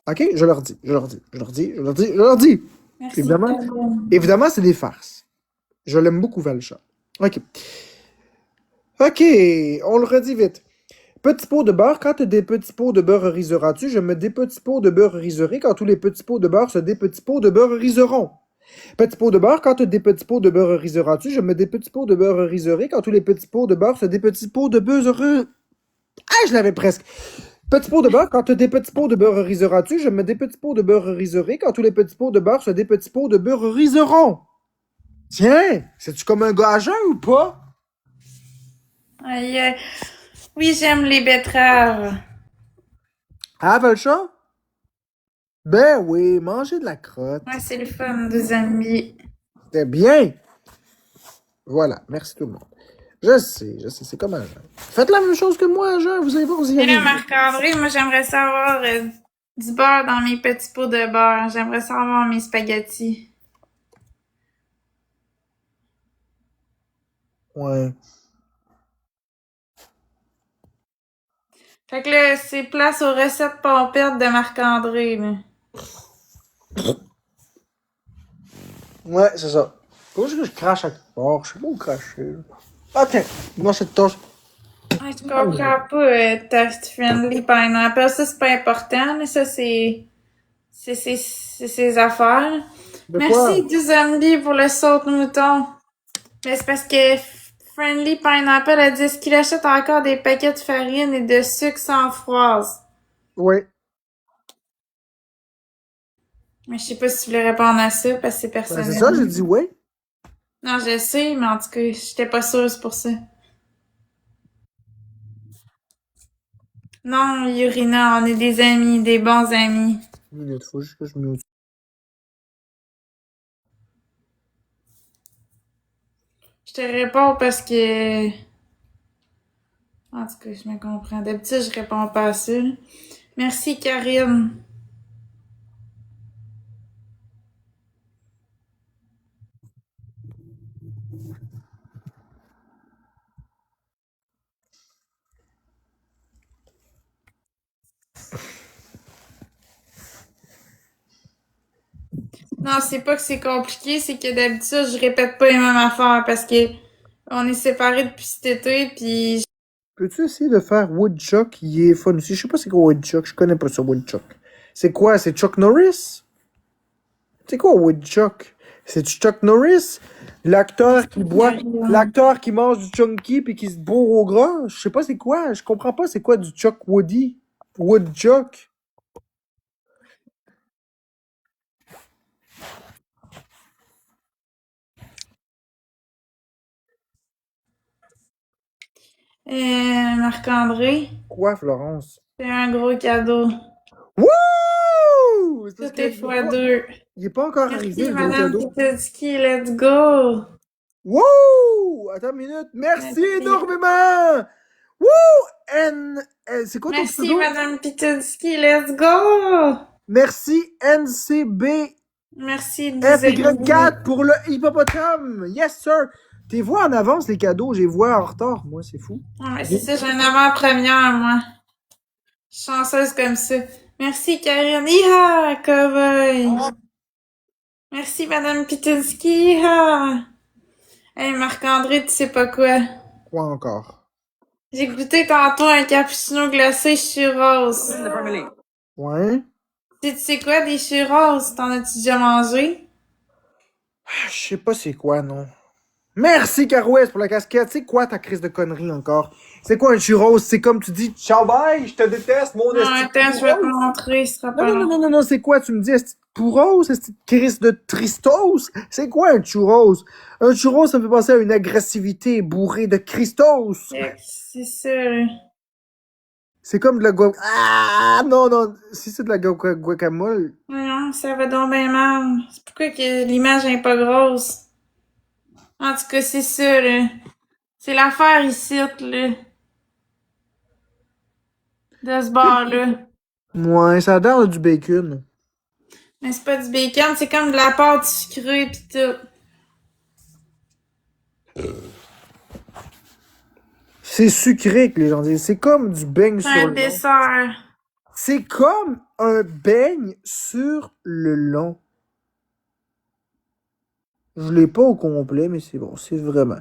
Ok, je leur dis, je leur dis, je leur dis, je leur dis, je leur dis. Merci. Évidemment, évidemment, c'est des farces. Je l'aime beaucoup, Valcha. Ok. Ok, on le redit vite. Petit pot de beurre, quand des petits pots de beurre riseras-tu? Je me des petits pots de beurre riseré quand tous les petits pots de beurre se des petits pots de beurre riseront. Petit pot de beurre, quand des petits pots de beurre riseras-tu? Je me des petits pots de beurre riseré quand tous les petits pots de beurre se des petits pots de beurre... Ah, je l'avais presque. Petit pot de beurre, quand des petits pots de beurre riseras-tu? Je me des petits pots de beurre riseré quand tous les petits pots de beurre se des petits pots de beurre riseront. Tiens, c'est-tu comme un gars à jeun ou pas? Aïe, aïe. Oui, j'aime les betteraves. Ah, Valcha? Ben oui, manger de la crotte. Ouais, c'est le fun, des amis. C'était bien. Voilà, merci tout le monde. Je sais, c'est comme un jeun. Faites la même chose que moi, jeun, vous allez voir, vous y Et là, allez. Marc-André, moi, j'aimerais savoir du beurre dans mes petits pots de beurre. J'aimerais savoir mes spaghettis. Ouais. Fait que là, c'est place aux recettes pompettes de Marc-André, là. Ouais, c'est ça. Faut juste que je crache à quelque part. Je sais pas où cracher. Là. Ok, moi cette toast. Ouais, je comprends pas, Taste Friendly Pineapple. Ça, c'est pas important, là. Ça, c'est ses affaires, là. De quoi? Merci, du zombie, pour le saut de mouton. Mais c'est parce que Friendly Pineapple a dit qu'il achète encore des paquets de farine et de sucre sans froise. Ouais. Mais je sais pas si tu voulais répondre à ça, parce que c'est Ben, personnel. c'est ça, j'ai dit ouais. Non, je sais, mais en tout cas, j'étais pas sûre, c'est pour ça. Non, Yurina, on est des amis, des bons amis. Une minute, faut juste que je mute. Je te réponds parce que... En tout cas, je me comprends. D'habitude, je réponds pas à ça, là. Merci, Karine. Non, c'est pas que c'est compliqué, c'est que d'habitude, je répète pas les mêmes affaires parce que on est séparés depuis cet été, pis... Peux-tu essayer de faire Woodchuck? Il est fun aussi. Je sais pas c'est quoi Woodchuck. Je connais pas ça, Woodchuck. C'est quoi? C'est Chuck Norris? C'est quoi Woodchuck? C'est Chuck Norris? L'acteur qui boit, l'acteur qui mange du chunky puis qui se bourre au gras? Je sais pas c'est quoi. Je comprends pas c'est quoi du Chuck Woody. Woodchuck. Marc-André, Quoi, Florence? c'est un gros cadeau. Wouh! C'est parce Tout que est fois deux. il est pas encore Merci, arrivé le gros Madame cadeau. Pitetsky, let's go! Wouh! Attends une minute. Merci Merci. énormément! Wouh! C'est quoi ton Merci, pseudo? Madame Pitetsky, let's go! Merci NCB Merci, FY4 pour le hippopotame. Yes, sir. T'es vois en avance les cadeaux, j'ai vois en retard. Moi, c'est fou. Ouais, c'est ça, j'ai une avant-première, moi. Je suis chanceuse comme ça. Merci, Karine. Iha, cowboy! Merci, Madame Pitetsky. Iha! Hey, Marc-André, tu sais pas quoi? Quoi encore? J'ai goûté tantôt un cappuccino glacé churros. Ouais. Tu sais quoi, des churros? T'en as-tu déjà mangé? Je sais pas c'est quoi, non. Merci, Carouès, pour la casquette. C'est quoi ta crise de conneries encore? C'est quoi un churros? C'est comme tu dis, ciao, bye, je te déteste, mon Non, esti. attends, je vais te montrer, ce sera Non, pas non, non, long. non, non, non, c'est quoi? Tu me dis, est-ce Pouros? Est-ce crise de Tristos? C'est quoi un churros? Un churros, ça me fait penser à une agressivité bourrée de Christos. C'est ça, là. C'est comme de la guacamole. Ah, non, non, si c'est de la guacamole. Non, ça va donc bien mal. C'est pourquoi que l'image est pas grosse. En tout cas, c'est ça, là. C'est l'affaire ici, là. De ce bar-là. Ouais, ça a l'air de du bacon. Mais c'est pas du bacon, c'est comme de la pâte sucrée pis tout. C'est sucré que les gens disent. C'est comme du beigne C'est sur un le long. dessert. C'est comme un beigne sur le long. Je l'ai pas au complet, mais c'est bon. C'est vraiment.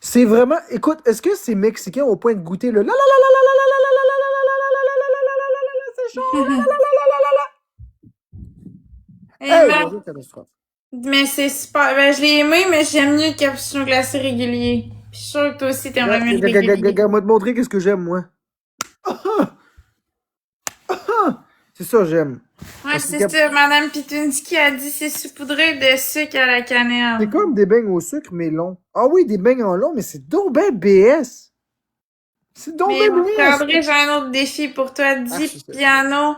C'est vraiment. Écoute, est-ce que c'est mexicain au point de goûter le la la la la la la la la la la la la la la la la la la la c'est chaud. La la la la la la la. Hey, bonjour, catastrophe. Mais c'est super. Ben, je l'ai aimé, mais j'aime mieux le cappuccino glacé régulier. Puis je suis sûre que toi aussi t'aimerais mieux le régulier. Regarde-moi te montrer qu'est-ce que j'aime, moi. C'est ça, j'aime. Ouais, c'est ça. Madame Pitunski a dit c'est saupoudré de sucre à la cannelle. C'est comme des beignes au sucre, mais longs. Ah oui, des beignes en long, mais c'est donc ben BS. C'est donc Mais ben BS. André, j'ai un autre défi pour toi. Dis piano,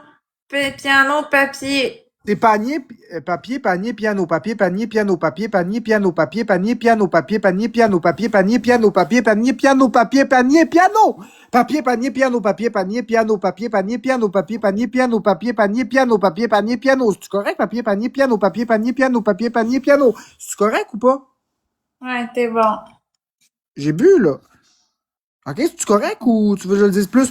papier. C'est panier, papier, panier, piano, papier, panier, piano, papier, panier, piano, papier, panier, piano, papier, panier, piano, papier, panier, piano, papier, panier, piano, papier, panier, piano. Papier, panier, piano, papier, panier, piano, papier, panier, piano, papier, panier, piano, papier, panier, piano, papier, panier, piano. C'est-tu correct? Papier, panier, piano, papier, panier, piano, papier, panier, piano. C'est-tu correct ou pas? Ouais, t'es bon. J'ai bu, là. Ok, c'est-tu correct ou tu veux que je le dise plus?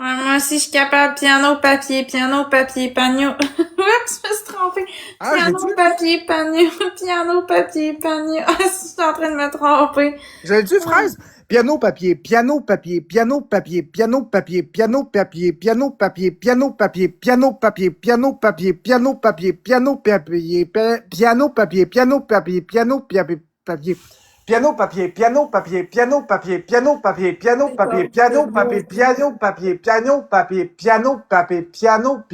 Ouais, moi aussi, je suis capable. Piano, papier, panneau. Oups, je me suis trompée. Ah, je l'ai-tu? Piano, papier, panneau. Piano, papier, panneau. Ah, si, je suis en train de me tromper. Je l'ai-tu, Ouais. fraise? Piano, papier, piano, papier, piano, papier, piano, papier, piano, papier, piano, papier, piano, papier, piano, papier, piano, papier, piano, papier, piano, papier, piano, papier, piano, papier, piano, papier. Piano, papier, piano, papier, piano, papier, piano, papier, piano, C'est papier, pas, piano, c'est beau, papier, ça. piano, papier, piano, papier, piano, papier, piano,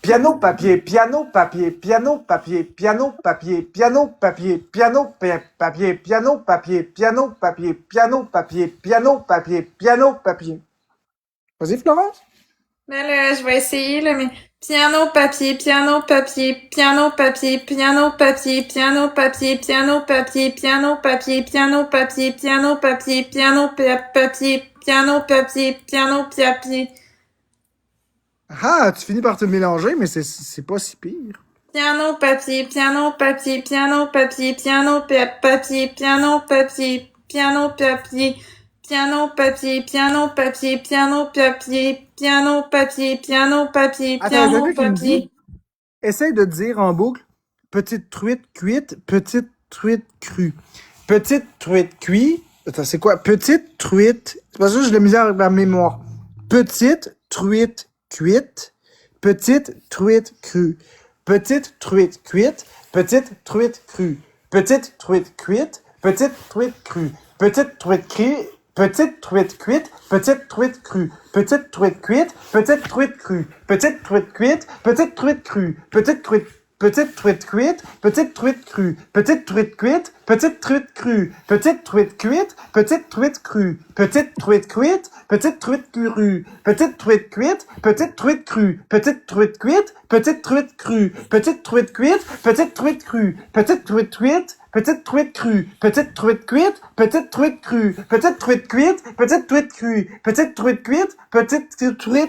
piano, papier, piano, papier, piano, papier, piano, papier, piano, papier, piano, papier, piano, papier, piano, papier, piano, papier, piano, papier, piano, papier. Vas-y, Florence. Mais là, je vais essayer, là, mais piano, papier, piano, papier, piano, papier, piano, papier, piano, papier, piano, papier, piano, papier, piano, papier, piano, papier, piano, papier, piano, papier, piano, papier. Ah, tu finis par te mélanger, mais c'est pas si pire. Piano, papier, piano, papier, piano, papier, piano, papier, piano, papier, piano, papier, piano, papier, piano, papier, piano, papier, piano, papier, piano, papier, Attends, t'as piano, vu qu'il me dit? papier. Essaye de dire en boucle petite truite cuite, petite truite crue. Petite truite cuite. Attends, c'est quoi? Petite truite. C'est parce que je l'ai mis avec ma mémoire. Petite truite cuite, petite truite crue. Petite truite cuite, petite truite crue. Petite truite cuite, petite truite crue. Petite truite cuite, petite truite cuite, petite truite crue. Petite truite cuite, petite truite crue. Petite truite cuite, petite truite crue. Petite truite Petite truite cuite, petite truite crue. Petite truite cuite, petite truite crue. Petite truite cuite, petite truite crue. Petite truite cuite, petite truite crue. Petite truite cuite, petite truite crue. Petite truite cuite, petite truite crue. Petite truite cuite, petite truite crue. Petite truite cuite, petite truite crue. Petite truite cuite, petite truite crue. Petite truite cuite, petite truite crue. Petite truite cuite, petite truite crue.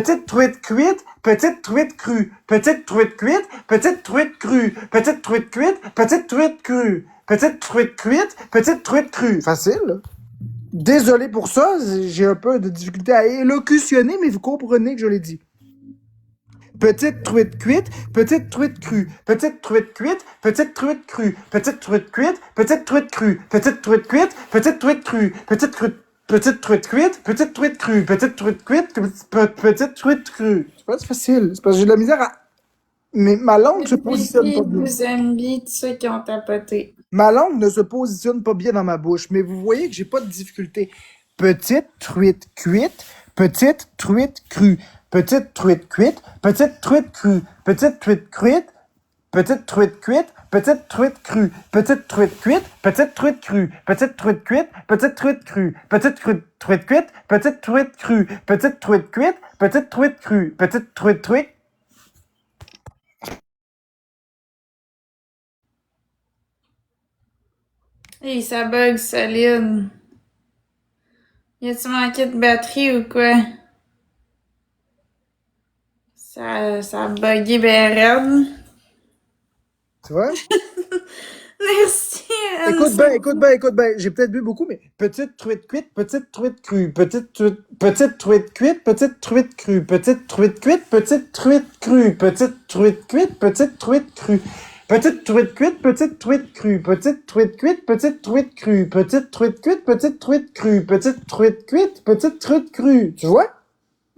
Petite truite cuite, petite truite crue. Petite truite cuite, petite truite crue. Petite truite cuite, petite truite crue. Petite truite cuite, petite truite crue. Facile, là. Désolé pour ça, j'ai un peu de difficulté à élocutionner, mais vous comprenez que je l'ai dit. Petite truite cuite, petite truite crue. Petite truite cuite, petite truite crue. Petite truite cuite, petite truite crue. Petite truite cuite, petite truite crue. Petite truite Petite truite cuite, petite truite crue. Petite truite cuite, petite truite crue. C'est pas facile. C'est parce que j'ai de la misère à... Mais ma langue se positionne pas bien. Zombies, tous ceux qui ont tapoté. Ma langue ne se positionne pas bien dans ma bouche, mais vous voyez que j'ai pas de difficulté. Petite truite cuite, petite truite crue. Petite truite cuite, petite truite crue. Petite truite cuite, petite truite cuite, petite truite crue. Petite truite cuite, petite truite crue. Petite truite cuite, petite truite crue. Petite truite cuite, petite truite crue. Petite truite cuite, petite truite crue. Petite truite. Hey, ça bug solide. Y a-tu manqué de batterie ou quoi? Ça a bugué ben raide. Tu vois? Merci, Écoute bien, écoute bien, écoute bien. J'ai peut-être bu beaucoup, mais petite truite cuite, petite truite crue. Petite truite cuite, petite truite crue. Petite truite cuite, petite truite crue. Petite truite cuite, petite truite crue. Petite truite cuite, petite truite crue. Petite truite cuite, petite truite crue. Petite truite cuite, petite truite crue. Petite truite cuite, petite truite crue. Tu vois?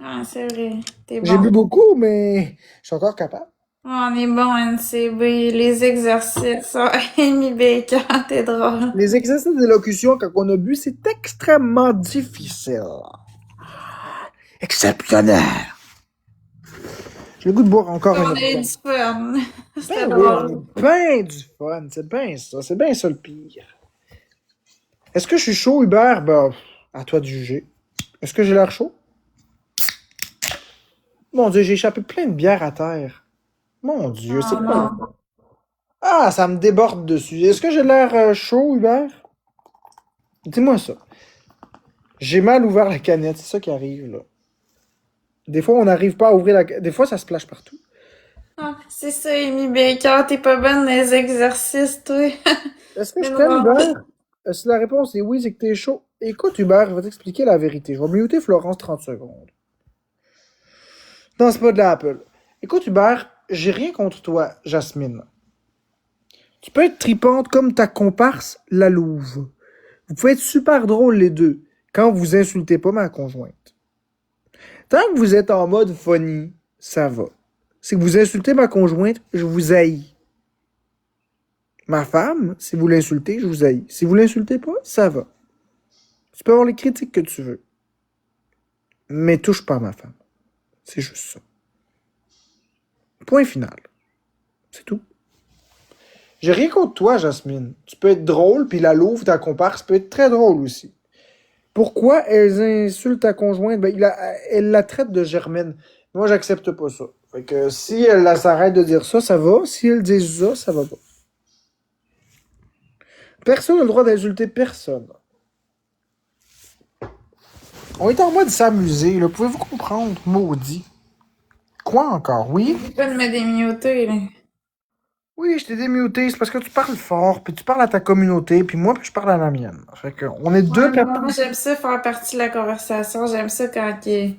Ah, c'est vrai. T'es J'ai bu bon. beaucoup, mais je suis encore capable. On est bon, NCB. Les exercices. Oh, Amy Baker, t'es drôle. Les exercices d'élocution, quand on a bu, c'est extrêmement difficile. Exceptionnel. J'ai le goût de boire encore On une a eu fois. du fun. C'était Ben oui, on drôle. a bien du fun. C'est bien ça le pire. Est-ce que je suis chaud, Hubert? Ben, à toi de juger. Est-ce que j'ai l'air chaud? Mon Dieu, j'ai échappé plein de bière à terre. Mon Dieu, c'est Oh quoi? non. Ah, ça me déborde dessus. Est-ce que j'ai l'air chaud, Hubert? Dis-moi ça. J'ai mal ouvert la canette, c'est ça qui arrive, là. Des fois, on n'arrive pas à ouvrir la canette. Des fois, ça se plage partout. Ah, c'est ça, Amy Baker. T'es pas bonne dans les exercices, toi. Est-ce que C'est je t'aime, drôle. Hubert? Si la réponse est oui, c'est que t'es chaud. Écoute, Hubert, je vais t'expliquer la vérité. Je vais muter Florence 30 secondes. Non, c'est pas de l'Apple. Écoute, Hubert, j'ai rien contre toi, Jasmine. Tu peux être tripante comme ta comparse, la Louve. Vous pouvez être super drôles les deux, quand vous insultez pas ma conjointe. Tant que vous êtes en mode funny, ça va. Si vous insultez ma conjointe, je vous haïs. Ma femme, si vous l'insultez, je vous haïs. Si vous l'insultez pas, ça va. Tu peux avoir les critiques que tu veux. Mais touche pas à ma femme. C'est juste ça. Point final. C'est tout. J'ai rien contre toi, Jasmine. Tu peux être drôle, puis la Louve, ta comparse, peut être très drôle aussi. Pourquoi elles insultent ta conjointe? Ben, elle la traite de Germaine. Moi, j'accepte pas ça. Fait que si elle s'arrête de dire ça, ça va. Si elle dit ça, ça va pas. Personne n'a le droit d'insulter personne. On est en mode s'amuser, là. Pouvez-vous comprendre? Maudit. Quoi encore? Oui? J'ai pas de me démuter, là. Oui, je t'ai démuté. C'est parce que tu parles fort, puis tu parles à ta communauté, puis moi, puis je parle à la mienne. Fait que on est deux Ouais, personnes. moi, j'aime ça faire partie de la conversation. J'aime ça quand il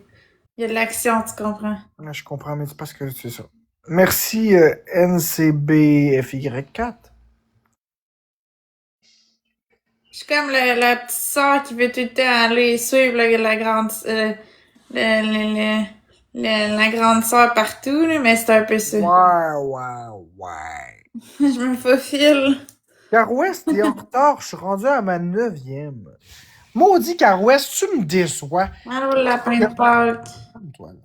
y a de l'action, tu comprends? Ouais, je comprends, mais c'est parce que c'est ça. Merci, NCBFY4. Je suis comme la petite sœur qui veut tout le temps aller suivre la grande la grande sœur partout, là, mais c'est un peu ça. Ouais. Je me faufile. Carouest, t'es en retard. Je suis rendu à ma 9e. Maudit Carouest, tu me déçois. Allô, le lapin de Pâques. Calme-toi, là.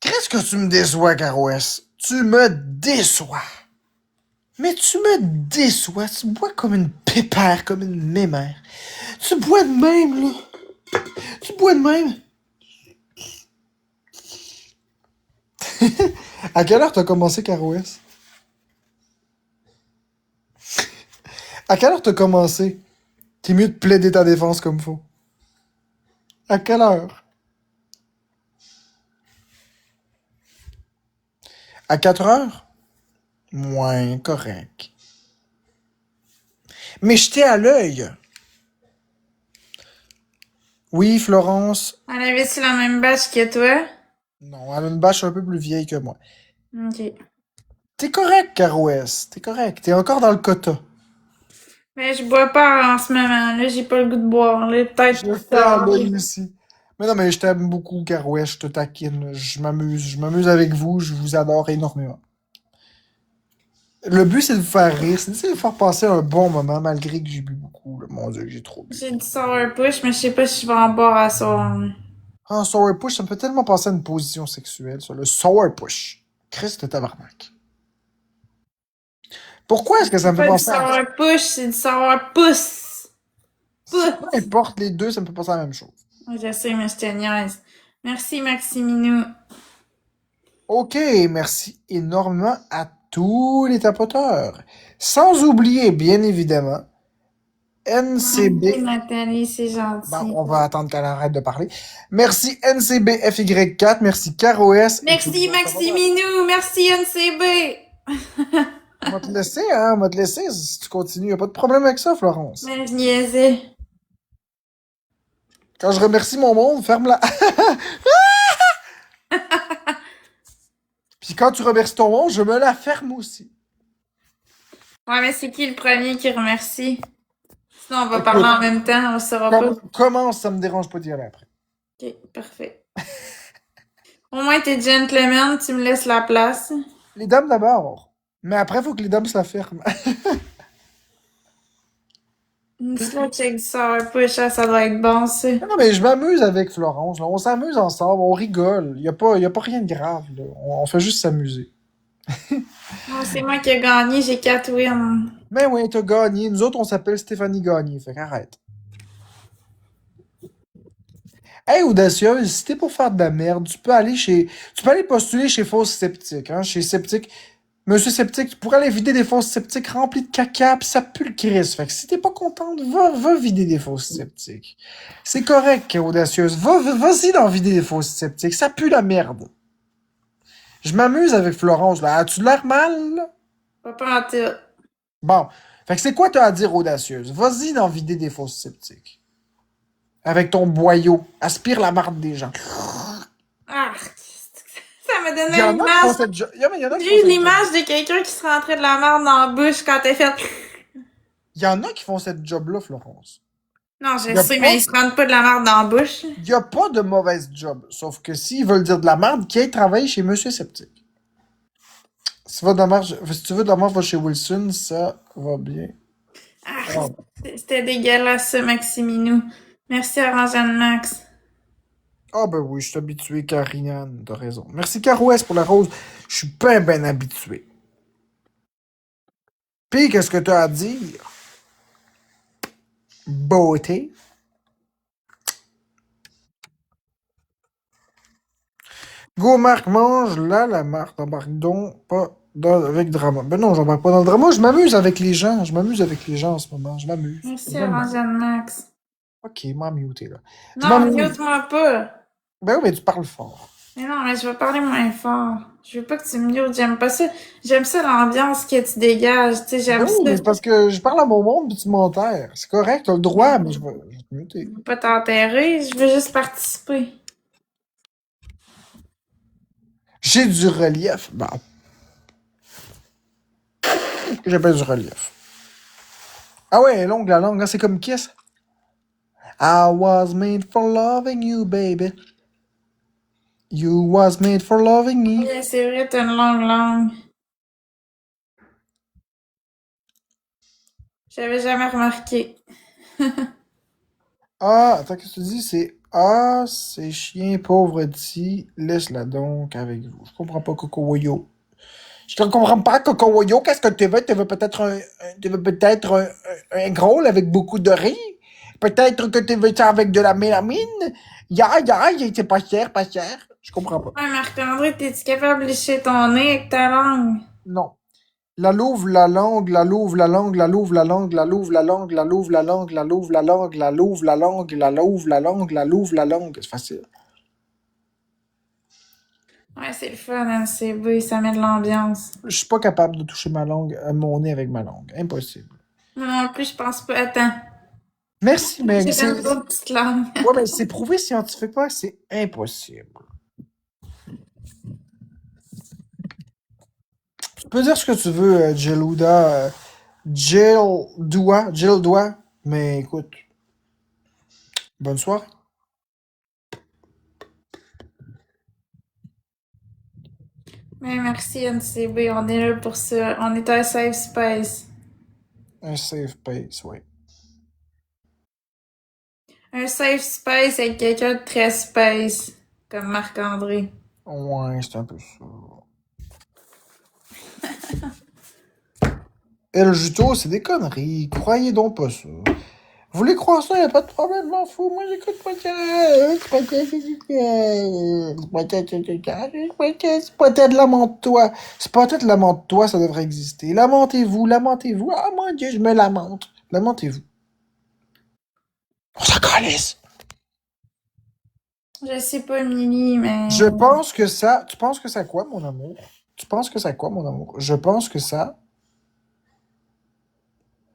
Qu'est-ce que tu me déçois, Carouest? Tu me déçois. Mais tu me déçois. Tu bois comme une pépère, comme une mémère. Tu bois de même, là. Tu bois de même. À quelle heure t'as commencé, Carouest? À quelle heure t'as commencé? T'es mieux de plaider ta défense comme faut. À quelle heure? À 4 heures? Moins correct. Mais j'étais à l'œil. Oui, Florence. Elle avait-tu la même bâche que toi? Non, elle a une bâche un peu plus vieille que moi. Ok. T'es correct, Carouès. T'es correct. T'es encore dans le quota. Mais je bois pas en ce moment, là. J'ai pas le goût de boire, là. Peut-être Je plus fais à tard. l'œil aussi. Mais non, mais je t'aime beaucoup, Carouès. Je te taquine. Je m'amuse. Je m'amuse avec vous. Je vous adore énormément. Le but, c'est de vous faire rire. C'est d'essayer de faire passer un bon moment, malgré que j'ai bu beaucoup. Là. Mon Dieu, que j'ai trop bu. J'ai du sour push, mais je sais pas si je vais en boire à soir. Ah, sour push, ça me fait tellement penser à une position sexuelle, ça. Le sour push. Christ de tabarnak. Pourquoi est-ce que ça C'est me fait pas du penser à ça? sour push, c'est du sour pouce. Pouce. Peu importe les deux, ça me fait penser à la même chose. Je sais, mais je te niaise. Merci, Maximinou. Ok, merci énormément à tous les tapoteurs. Sans oublier, bien évidemment, Merci, NCB. Nathalie, c'est Bon, gentil. on va attendre qu'elle arrête de parler. Merci NCBFY4, merci CaroS. Merci, Maximinou. Merci, NCB. On va te laisser, hein, on va te laisser si tu continues. Y a pas de problème avec ça, Florence. Mais je niaisais. Quand je remercie mon monde, ferme-la. Puis quand tu remercies ton monde, je me la ferme aussi. Ouais, mais c'est qui le premier qui remercie? Sinon, on va Écoute, parler en même temps, on le saura pas. Commence, ça me dérange pas d'y aller après. Ok, parfait. Au moins, t'es gentleman, tu me laisses la place. Les dames d'abord. Mais après, faut que les dames se la ferment. Une slow check du sour push, ça doit être bon, ça. Non, mais je m'amuse avec Florence. Là. On s'amuse ensemble, on rigole. Y a pas rien de grave. Là. On fait juste s'amuser. Non, c'est moi qui ai gagné, j'ai 4 wins. Mais oui, t'as gagné. Nous autres, on s'appelle Stéphanie Gagné. Fait qu'arrête. Hey, audacieuse, si t'es pour faire de la merde, tu peux aller postuler chez Fausse Sceptique, hein, chez Sceptique. Monsieur Sceptique, tu pourrais aller vider des fausses sceptiques remplies de caca, pis ça pue le Christ. Fait que si t'es pas contente, va vider des fausses sceptiques. C'est correct, audacieuse. Vas-y d'en vider des fausses sceptiques. Ça pue la merde. Je m'amuse avec Florence, là. As-tu l'air mal, là? Pas en tout. Bon. Fait que c'est quoi t'as à dire, audacieuse? Vas-y d'en vider des fausses sceptiques. Avec ton boyau. Aspire la marde des gens. Ah, ça me Il y donnait en a qui font l'image. cette job. Il y en a qui font J'ai eu cette job. l'image de quelqu'un qui se rentrait de la merde dans la bouche quand t'es fait. Il y en a qui font cette job-là, Florence. Non, Il je y a sais, mais pas, ils se rendent pas de la merde dans la bouche. il y a pas de mauvaise job. Sauf que s'ils veulent dire de la merde, qu'ils aillent travailler chez Monsieur Sceptique. Si tu veux de la merde, va chez Wilson, ça va bien. Ah, Ah, c'était dégueulasse, ça, Maximinou. Merci, Orange Max. ah ben oui, je suis habitué, Karinan, t'as raison. Merci Carouès pour la rose. Je suis ben habitué. Pis qu'est-ce que t'as à dire? Beauté. Go Marc, mange là la marque. Embarque donc pas avec drama. Ben non, j'embarque pas dans le drama. Je m'amuse avec les gens. Je m'amuse avec les gens en ce moment. Je m'amuse. Merci, Vraiment. Orange Max. Ok, m'a muté là. Je Non, m'amuse. mute-moi pas. Ben oui, mais tu parles fort. Mais non, mais je vais parler moins fort. Je veux pas que tu me mutes. J'aime pas ça. J'aime ça l'ambiance que tu dégages. Tu sais, Ben j'aime oui, mais ça. c'est parce que je parle à mon monde puis tu m'enterres. C'est correct, t'as le droit, mais je vais te Je muter. veux pas t'enterrer. Je veux juste participer. J'ai du relief. Bon, j'appelle du relief. Ah ouais, longue la langue, hein, c'est comme Kiss. I was made for loving you, baby. You was made for loving me. Oui, c'est vrai, t'as une longue langue. J'avais jamais remarqué. Ah, attends, qu'est-ce que tu dis? C'est ah, c'est chien, pauvre petit, laisse-la donc avec vous. Je comprends pas, Coco Woyo. Je ne comprends pas, Coco Woyo. Qu'est-ce que tu veux? Tu veux peut-être un gros avec beaucoup de riz? Peut-être que tu veux ça avec de la mélamine? C'est pas cher, pas cher. Je comprends pas. Ouais, Marc-André, t'es-tu capable de lécher ton nez avec ta langue? Non. La louve, la langue, la louve, la langue, la louve, la langue, la louve, la langue, la louve, la langue, la louve, la langue, la louve, la langue, la louve, la langue, la louve, la langue. C'est facile. Ouais, c'est le fun, NCB, ça met de l'ambiance. Je suis pas capable de toucher ma langue, mon nez avec ma langue. Impossible. Moi non plus, je pense pas. Attends. Merci, mais J'ai c'est. une autre petite langue. Ouais, mais c'est prouvé scientifiquement que c'est impossible. Tu peux dire ce que tu veux, Geluda, Gildua, mais écoute, bonne soirée. Mais merci, NCB, on est là pour ça. On est un safe space. Un safe pace, oui. Un safe space avec quelqu'un de très space. Comme Marc-André. Ouais, c'est un peu ça. El Juto, c'est des conneries. Croyez donc pas ça. Vous voulez croire ça, y a pas de problème, m'en fous. Moi, j'écoute pas ça. C'est peut-être lamente-toi. C'est peut-être lamente-toi, ça devrait exister. Lamentez-vous, lamentez-vous. Ah, mon Dieu, je me lamente. Lamentez-vous. On s'en calisse. Je sais pas, Mini, mais... Je pense que ça... Tu penses que ça quoi, mon amour? Tu penses que ça quoi, mon amour? Je pense que ça...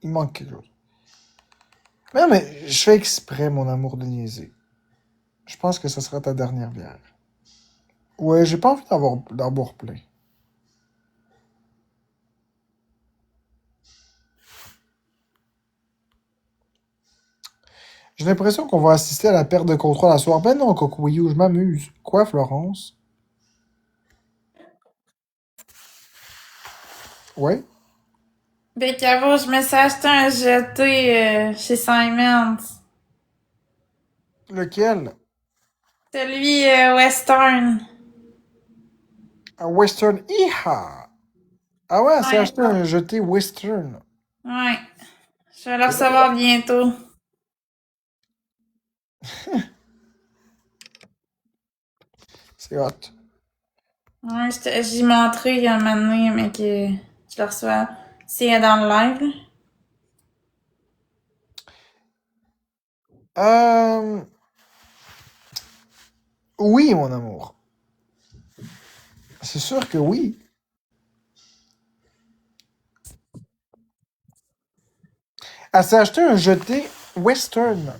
Il manque quelque chose. Non, mais je fais exprès, mon amour, de niaiser. Je pense que ça sera ta dernière bière. Ouais, j'ai pas envie d'en boire plein. J'ai l'impression qu'on va assister à la perte de contrôle à soir. Ben non, Cocoyou, je m'amuse. Quoi, Florence? Ouais? Bécavo, je me suis acheté un jeté chez Simons. Lequel? Celui Western. Un Western Iha! Ah ouais, c'est Ouais. acheté un jeté Western. Ouais. Je vais le recevoir bientôt. C'est hot. Ouais, j'y montré il y a un moment donné, mais que je le reçois. Si elle est dans le live, là. Euh... Oui, mon amour. C'est sûr que oui. Elle s'est acheté un jeté Western.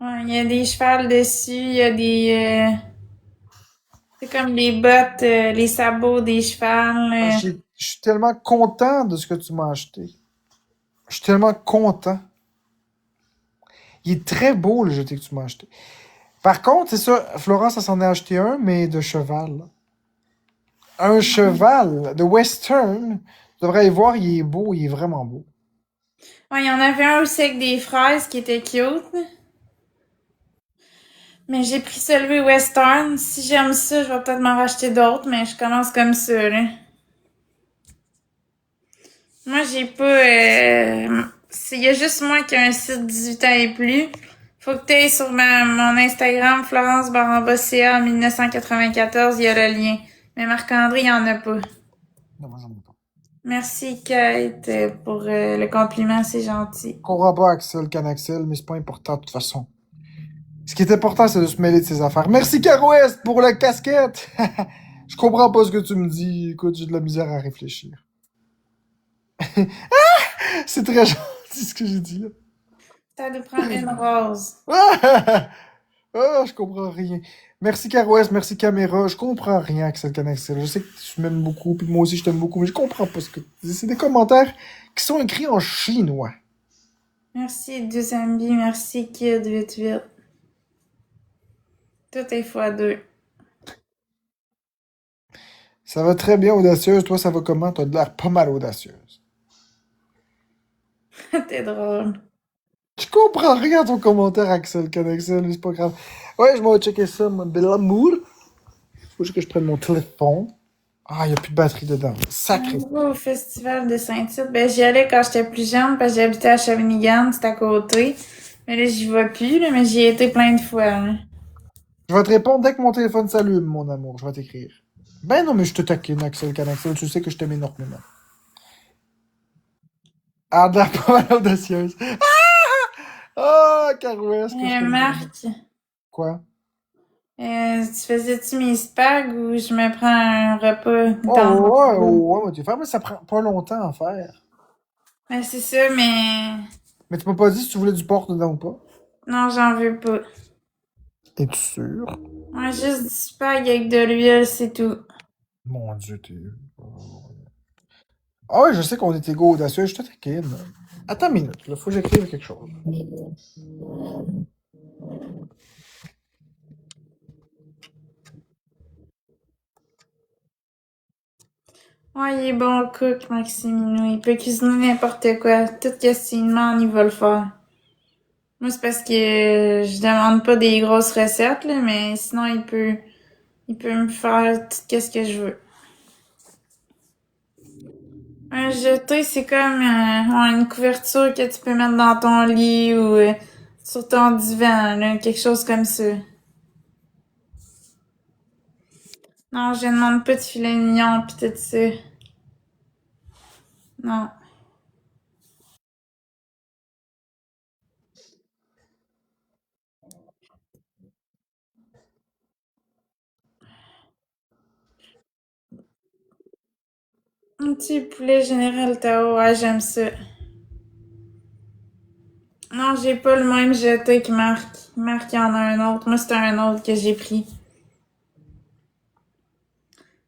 Ouais, il y a des chevals dessus, il y a des... c'est comme les bottes, les sabots des chevals. Ah, je suis tellement content de ce que tu m'as acheté. Je suis tellement content. Il est très beau le jeté que tu m'as acheté. Par contre, c'est ça, Florence, elle s'en a acheté un, mais de cheval. Là. Un cheval de western. Tu devrais y voir, il est beau, il est vraiment beau. Ouais, il y en avait un aussi avec des fraises qui était cute. Mais j'ai pris celui western. Si j'aime ça, je vais peut-être m'en racheter d'autres, mais je commence comme ça, là. Moi, j'ai pas... il y a juste moi qui a un site 18 ans et plus. Faut que tu ailles sur mon Instagram, Florence Baramba-CA 1994, il y a le lien. Mais Marc-André, il y en a pas. Non, moi, j'en ai pas. Merci, Kate, pour le compliment, c'est gentil. Je comprends pas Axel Canaxel, mais c'est pas important de toute façon. Ce qui est important, c'est de se mêler de ses affaires. Merci Caro Est pour la casquette! Je comprends pas ce que tu me dis. Écoute, j'ai de la misère à réfléchir. C'est très gentil ce que j'ai dit là. T'as de prendre une rose. Ah! Ah, je comprends rien. Merci Carouès, merci Caméra. Je comprends rien, Axel Canaxel. Je sais que tu m'aimes beaucoup, puis moi aussi je t'aime beaucoup, mais je comprends pas ce que tu dis. C'est des commentaires qui sont écrits en chinois. Merci, Dusambi. Merci, Kid 88. Tout est fois deux. Ça va très bien, audacieuse. Toi, ça va comment? T'as de l'air pas mal audacieuse. T'es drôle. Je comprends rien à ton commentaire, Axel Canaxel, mais c'est pas grave. Ouais, je m'en vais checker ça, mon bel amour. Faut juste que je prenne mon téléphone. Ah, il y a plus de batterie dedans. Sacré. On va au festival de Saint-Tite. Ben, j'y allais quand j'étais plus jeune, parce que j'habitais à Shawinigan, c'est à côté. Mais là, j'y vais plus, là, mais j'y ai été plein de fois, là. Je vais te répondre dès que mon téléphone s'allume, mon amour. Je vais t'écrire. Ben non, mais je te taquine, Axel Canaxel. Tu sais que je t'aime énormément. Ah, de la pas mal audacieuse. Ah, Carouès, que je t'aime vraiment. Marc, Quoi? tu faisais-tu mes spags ou je me prends un repas dans Oh, ouais, le oh, ouais, mais tu fais, mais ça prend pas longtemps à faire. Ben, c'est ça, mais Mais tu m'as pas dit si tu voulais du porc dedans ou pas. non, j'en veux pas. Es-tu sûr? Ouais, juste du spag avec de l'huile, c'est tout. Mon Dieu, t'es. Ah ouais, je sais qu'on est égaux audacieux, je te taquine. Attends une minute, là, faut que j'écrive quelque chose. Ouais, il est bon cook, Maximino. Il peut cuisiner n'importe quoi. Tout ce qu'il demande, il va le faire. Moi, c'est parce que je demande pas des grosses recettes, là, mais sinon, il peut me faire tout ce que je veux. Un jeté, c'est comme ouais, une couverture que tu peux mettre dans ton lit ou sur ton divan, là, quelque chose comme ça. Non, je demande pas de filet mignon pis tout ça. Non. Un petit poulet général Tao, ouais, j'aime ça. Non, j'ai pas le même jeté que Marc. Marc, il y en a un autre. Moi, c'est un autre que j'ai pris.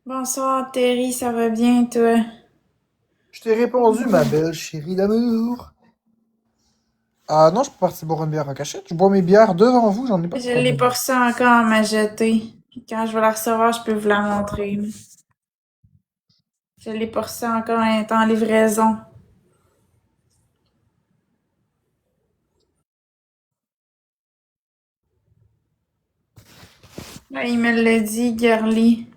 Bonsoir, Terry, ça va bien, toi? Je t'ai répondu, ma belle chérie d'amour. Ah non, je peux partir boire une bière en cachette. Je bois mes bières devant vous, j'en ai pas de Je l'ai pas problème. reçu encore, ma jetée. Quand je vais la recevoir, je peux vous la montrer. Je l'ai pas reçu encore, elle est en livraison. Là, il me l'a dit, Girly.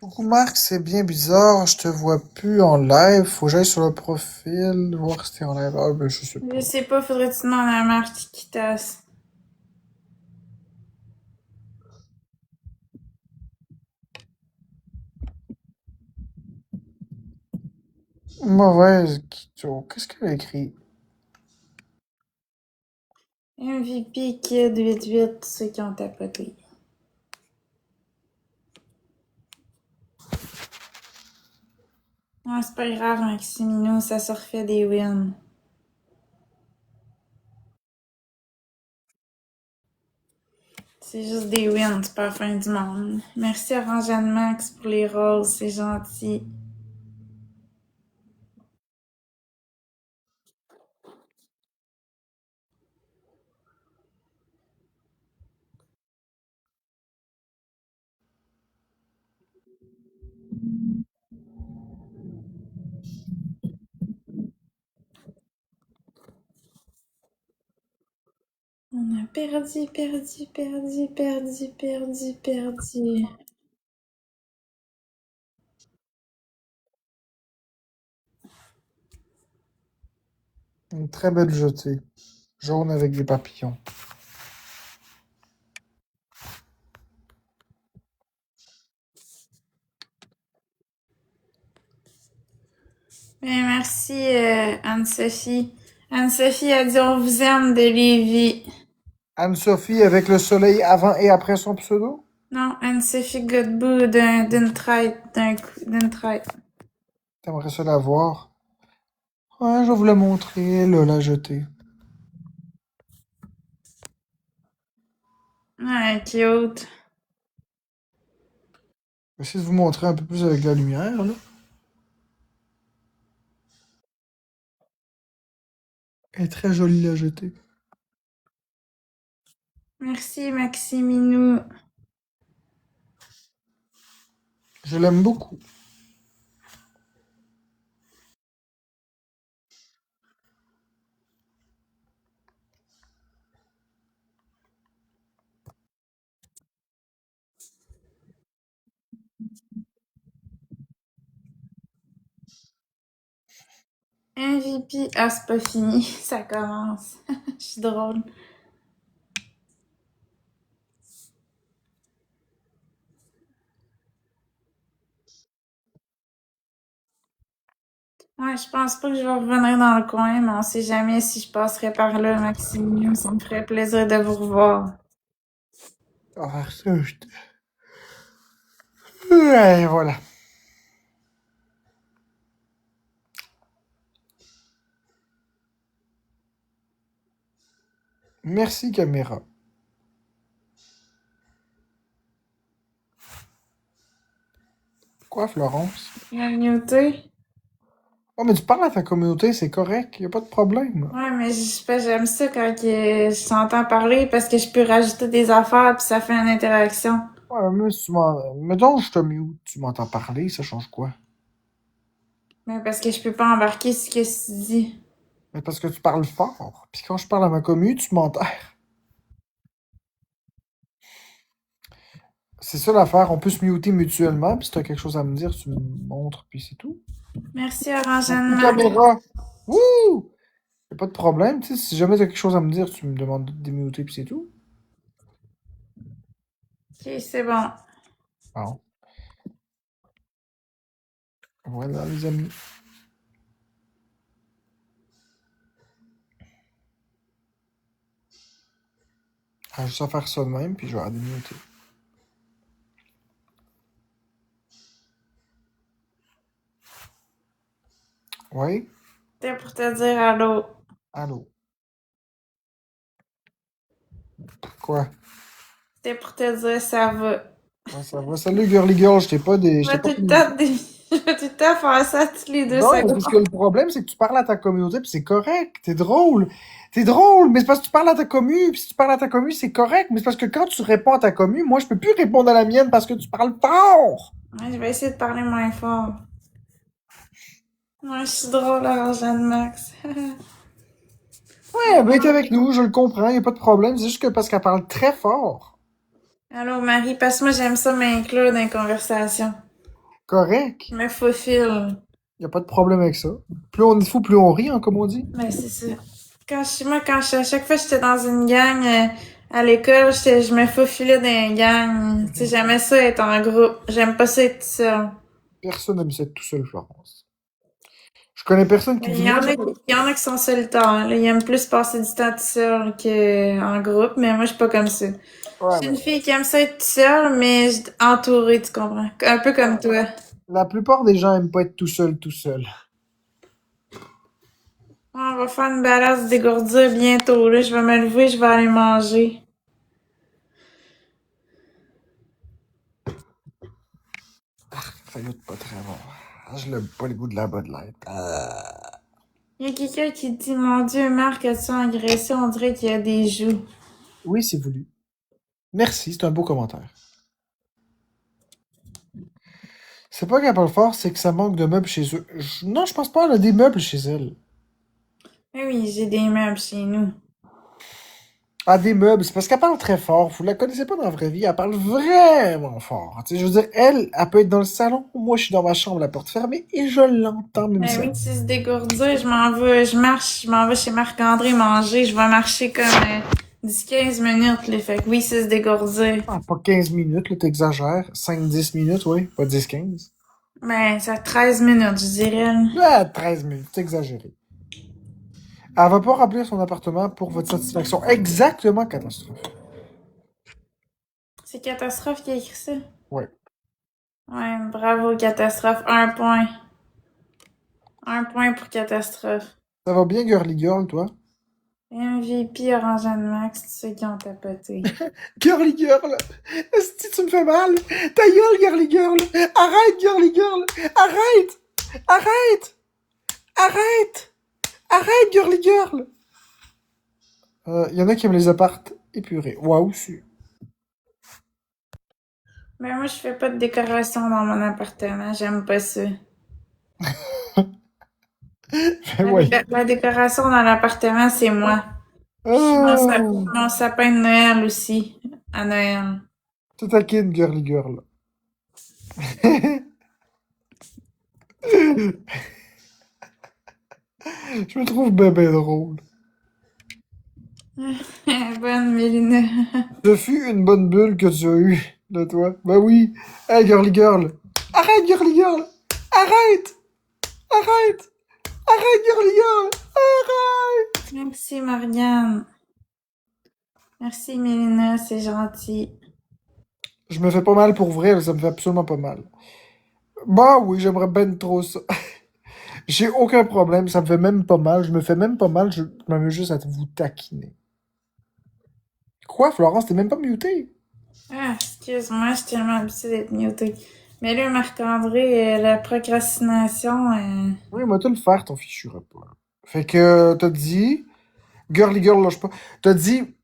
Coucou Marc, c'est bien bizarre, je te vois plus en live. Faut que j'aille sur le profil, voir si t'es en live. Ah ben je sais pas. Je sais pas, faudrait-tu demander à Marc qui tasse. Mauvaise Kito. Qu'est-ce qu'elle a écrit? MVP Kid 88, ceux qui ont tapoté. Ah, c'est pas grave, Maximino, ça se refait des wins. C'est juste des wins, c'est pas la fin du monde. Merci Orange Max pour les roses, c'est gentil. On a perdu. Une très belle jetée. Jaune avec des papillons. Ben, merci Anne-Sophie. Anne-Sophie a dit on vous aime de Lévis. Anne-Sophie avec le soleil avant et après son pseudo? Non, Anne-Sophie Godbout d'une traite, d'une traite. T'aimerais ça la voir? Ouais, je vais vous la montrer, là, la jetée. Ouais, cute. Je vais essayer de vous montrer un peu plus avec la lumière, là. Elle est très jolie, la jetée. Merci Maximinou. Je l'aime beaucoup. MVP. Ah, c'est pas fini. Ça commence. Je suis drôle. Ouais, je pense pas que je vais revenir dans le coin, mais on sait jamais si je passerai par là, Maximinou. Ça me ferait plaisir de vous revoir. Ah, ça, Ouais, voilà. Merci, caméra. Quoi, Florence? Il a muté. Oh, mais tu parles à ta communauté, c'est correct, y a pas de problème. Ouais, mais j'aime ça quand je t'entends parler parce que je peux rajouter des affaires puis ça fait une interaction. Ouais, mais si tu m'en... Mettons, je te mute, tu m'entends parler, ça change quoi? Mais parce que je peux pas embarquer ce que tu dis. Mais parce que tu parles fort. Puis quand je parle à ma commu, tu m'enterres. C'est ça l'affaire, on peut se muter mutuellement, puis si t'as quelque chose à me dire, tu me montres, puis c'est tout. Merci, Merci, Orange caméra! Wouh! Y a pas de problème, tu sais, si jamais t'as quelque chose à me dire, tu me demandes de démuter, puis c'est tout. Ok, c'est bon. Bon, voilà les amis. Ah, juste à faire ça de même, puis je vais la démuter. Oui? C'était pour te dire allô. Allô? Quoi? C'était pour te dire ça va. Ouais, ça va. Salut, girly girl, Je je t'ai vais pas tout le communiqué. temps, je vais tout le temps faire ça toutes les deux Non, mais secondes. parce que le problème, c'est que tu parles à ta communauté, puis c'est correct. T'es drôle. T'es drôle, mais c'est parce que tu parles à ta commu, puis si tu parles à ta commu, c'est correct. Mais c'est parce que quand tu réponds à ta commu, moi, je peux plus répondre à la mienne parce que tu parles fort. Ouais, je vais essayer de parler moins fort. Ouais, je suis drôle, Orange Max. Ouais, elle veut être avec nous, je le comprends, y a pas de problème. C'est juste que parce qu'elle parle très fort. Allô, Marie, parce que moi, j'aime ça m'inclure dans les conversations. Correct. Je me faufile. Y a pas de problème avec ça. Plus on est fou, plus on rit, hein, comme on dit. Ben, c'est ça. À chaque fois que j'étais dans une gang à l'école, je me faufilais dans une gang. Tu sais, j'aimais ça être en groupe. J'aime pas ça être seul. Personne n'aime ça être tout seul, Florence. Je connais personne qui dit moi, ça. Il y en a qui sont solitaires, là. Ils aiment plus passer du temps tout seul qu'en groupe, mais moi, je suis pas comme ça. Je Ouais, suis mais une fille qui aime ça être seule, mais entourée, tu comprends? Un peu comme toi. la plupart des gens aiment pas être tout seul, tout seul. On va faire une balade dégourdir bientôt, là. Je vais me lever, je vais aller manger. Ça goûte pas très bon. Je n'aime pas le goût de la Bud Light. Il y a quelqu'un qui dit, mon Dieu, Marc, as-tu engraissé? On dirait qu'il y a des joues. Oui, c'est voulu. Merci, c'est un beau commentaire. C'est pas qu'elle parle fort, c'est que ça manque de meubles chez eux. Non, je pense pas, elle a des meubles chez elle. Oui, j'ai des meubles chez nous. Ah, des meubles, c'est parce qu'elle parle très fort. Vous la connaissez pas dans la vraie vie, elle parle vraiment fort. Tu sais, je veux dire, elle peut être dans le salon, moi je suis dans ma chambre, la porte fermée, et je l'entends même Ben ça. oui, si se dégourdir, je m'en vais chez Marc-André manger, je vais marcher comme 10-15 minutes, là. Fait que oui, si se dégourdir. Ah, pas 15 minutes, là, t'exagères. 5-10 minutes, oui, pas 10-15. Ben, ça 13 minutes, je dirais. Ah, 13 minutes, c'est exagéré. Elle va pas remplir son appartement pour votre satisfaction. Exactement, catastrophe. C'est Catastrophe qui a écrit ça? Ouais. Ouais, bravo, Catastrophe. 1 point. 1 point pour Catastrophe. Ça va bien, Girly Girl, toi? MVP Orangeane Max, tous ceux qui ont tapoté. Girly Girl! Est-ce que tu me fais mal? Ta gueule, Girly Girl! Arrête, Girly Girl! Arrête! Arrête! Arrête! Arrête, Girly Girl! Y en a qui aiment les appartes épurés. Waouh, aussi. Ben, moi, je fais pas de décoration dans mon appartement, j'aime pas ça. Ouais. La décoration dans l'appartement, c'est moi. Mon sapin de Noël aussi, à Noël. Tu taquines, Girly Girl. Je me trouve ben drôle. Bonne Mélina. Ce fut une bonne bulle que tu as eue de toi. Ben oui. Hey, Girly Girl. Arrête, Girly Girl. Arrête. Arrête. Arrête, Girly Girl. Arrête. Merci, Marianne. Merci, Mélina, c'est gentil. Je me fais pas mal pour vrai, ça me fait absolument pas mal. Bah oui, j'aimerais ben trop ça. J'ai aucun problème, ça me fait même pas mal. Je me fais même pas mal, je m'amuse juste à vous taquiner. Quoi, Florence, t'es même pas mutée? Ah, excuse-moi, je suis tellement habituée d'être mutée. Mais là, Marc-André, la procrastination, Oui, moi, tout le faire, ton fichu repas. Fait que, t'as dit, Girly Girl, lâche pas. T'as dit,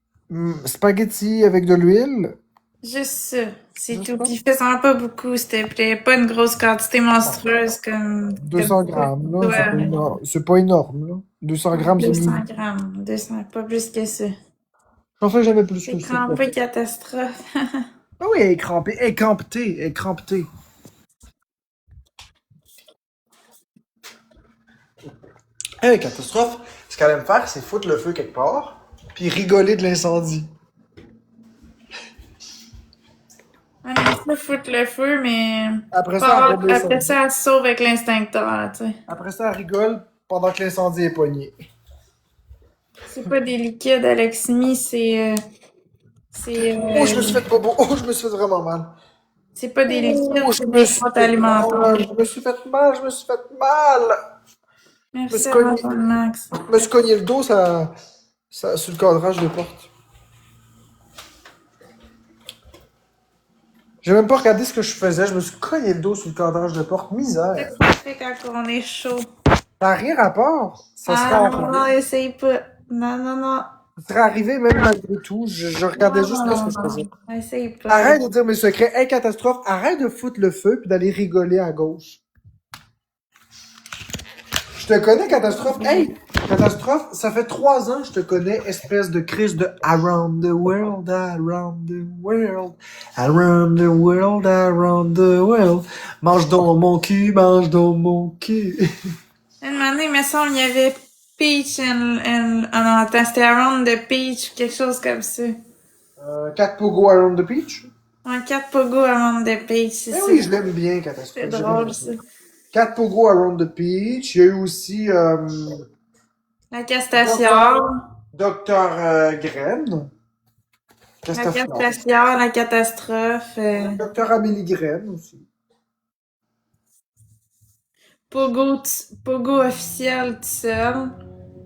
spaghetti avec de l'huile. juste ça, c'est Juste tout. ça? Puis fais-en pas beaucoup, s'il te plaît. Pas une grosse quantité monstrueuse comme 200 grammes, là. toi. C'est pas énorme, là. 200 grammes, c'est 200 mille. grammes, 200, pas plus que ça. J'en fais jamais plus C'est que ça. crampé catastrophe. Ah oui, elle est crampée, elle est crampetée, elle est crampetée. Hey, catastrophe, ce qu'elle aime faire, c'est foutre le feu quelque part, puis rigoler de l'incendie. On aime ça foutre le feu, mais Après ça, elle remet après l'incendie. ça, elle se sauve avec l'instincteur, tu sais. Après ça, elle rigole pendant que l'incendie est pogné. C'est pas des liquides, Aleximi, Oh, je me suis fait bobo. Oh, je me suis fait vraiment mal. c'est pas des liquides, Oh, je c'est me des suis pâtes fait alimentaires. mal. Je me suis fait mal. Je me suis fait mal. Merci, cogné. Antoine Max. Je me suis cogné le dos sur le cadrage de porte. J'ai même pas regardé ce que je faisais. Je me suis cogné le dos sur le cadrage de porte. Misère. Qu'est-ce que tu fais quand on est chaud? Ça n'a rien à rapport. Ça serait Ah non, arrivé. non, essaye pas. Non, non, non. Ça serait arrivé même malgré tout. Je regardais Non, juste non, ce que je non, faisais. non. Essaye pas. Arrête de dire mes secrets. Hey, catastrophe, arrête de foutre le feu puis d'aller rigoler à gauche. Je te connais, catastrophe. Hey, catastrophe, ça fait 3 ans que je te connais, espèce de crise de Around the world, around the world, around the world, around the world. Mange dans mon cul, mange dans mon cul. Une année, il me semble, il y avait Peach ah non, attends, c'était Around the Peach ou quelque chose comme ça. 4 pogo around the beach. Un 4 pogo Around the Peach, c'est Eh ça. oui, je l'aime bien, catastrophe. C'est Je drôle, l'aime ça. bien. 4 pogo around the beach. Il y a eu aussi La castafiore. Docteur Graine. La castafiore, la catastrophe. Docteur Amélie Graine aussi. Pogo officiel tout seul.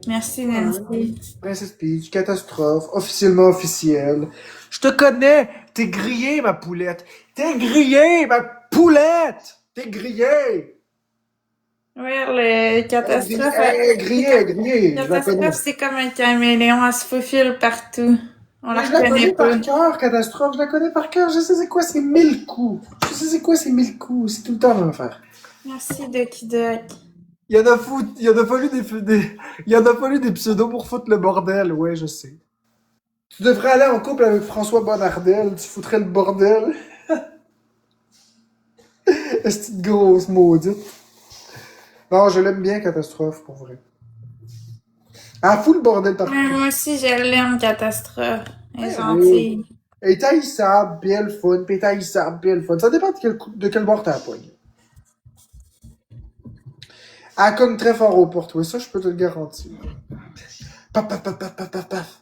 Merci, Nancy. Princess Peach, catastrophe, officiellement officielle. Je te connais, t'es grillée, ma poulette. T'es grillée, ma poulette! T'es grillé! Ouais, le catastrophe, Grillé, grillé, je la connais. catastrophe, c'est comme un caméléon, elle se faufile partout. On la Mais je la reconnaît connais pas. par cœur, catastrophe, je la connais par cœur. Je sais c'est quoi ces 1000 coups. Je sais c'est quoi ces 1000 coups. C'est tout le temps la même affaire. Merci, Ducky Duck. Il y en a fallu des pseudos pour foutre le bordel, ouais, je sais. Tu devrais aller en couple avec François Bonnardel, tu foutrais le bordel. Est-ce une grosse maudite? Non, je l'aime bien, catastrophe, pour vrai. Elle fout le bordel Ouais, partout. moi aussi, je l'aime, catastrophe. Elle est Eh oui. gentille. Elle est haïssable, puis elle le fun, puis elle est haïssable, puis elle le fun. Ça dépend de quel bord t'as la poigne. Elle cogne très fort aux portes, oui, ça je peux te le garantir. Paf, paf, paf, paf, paf, paf, paf.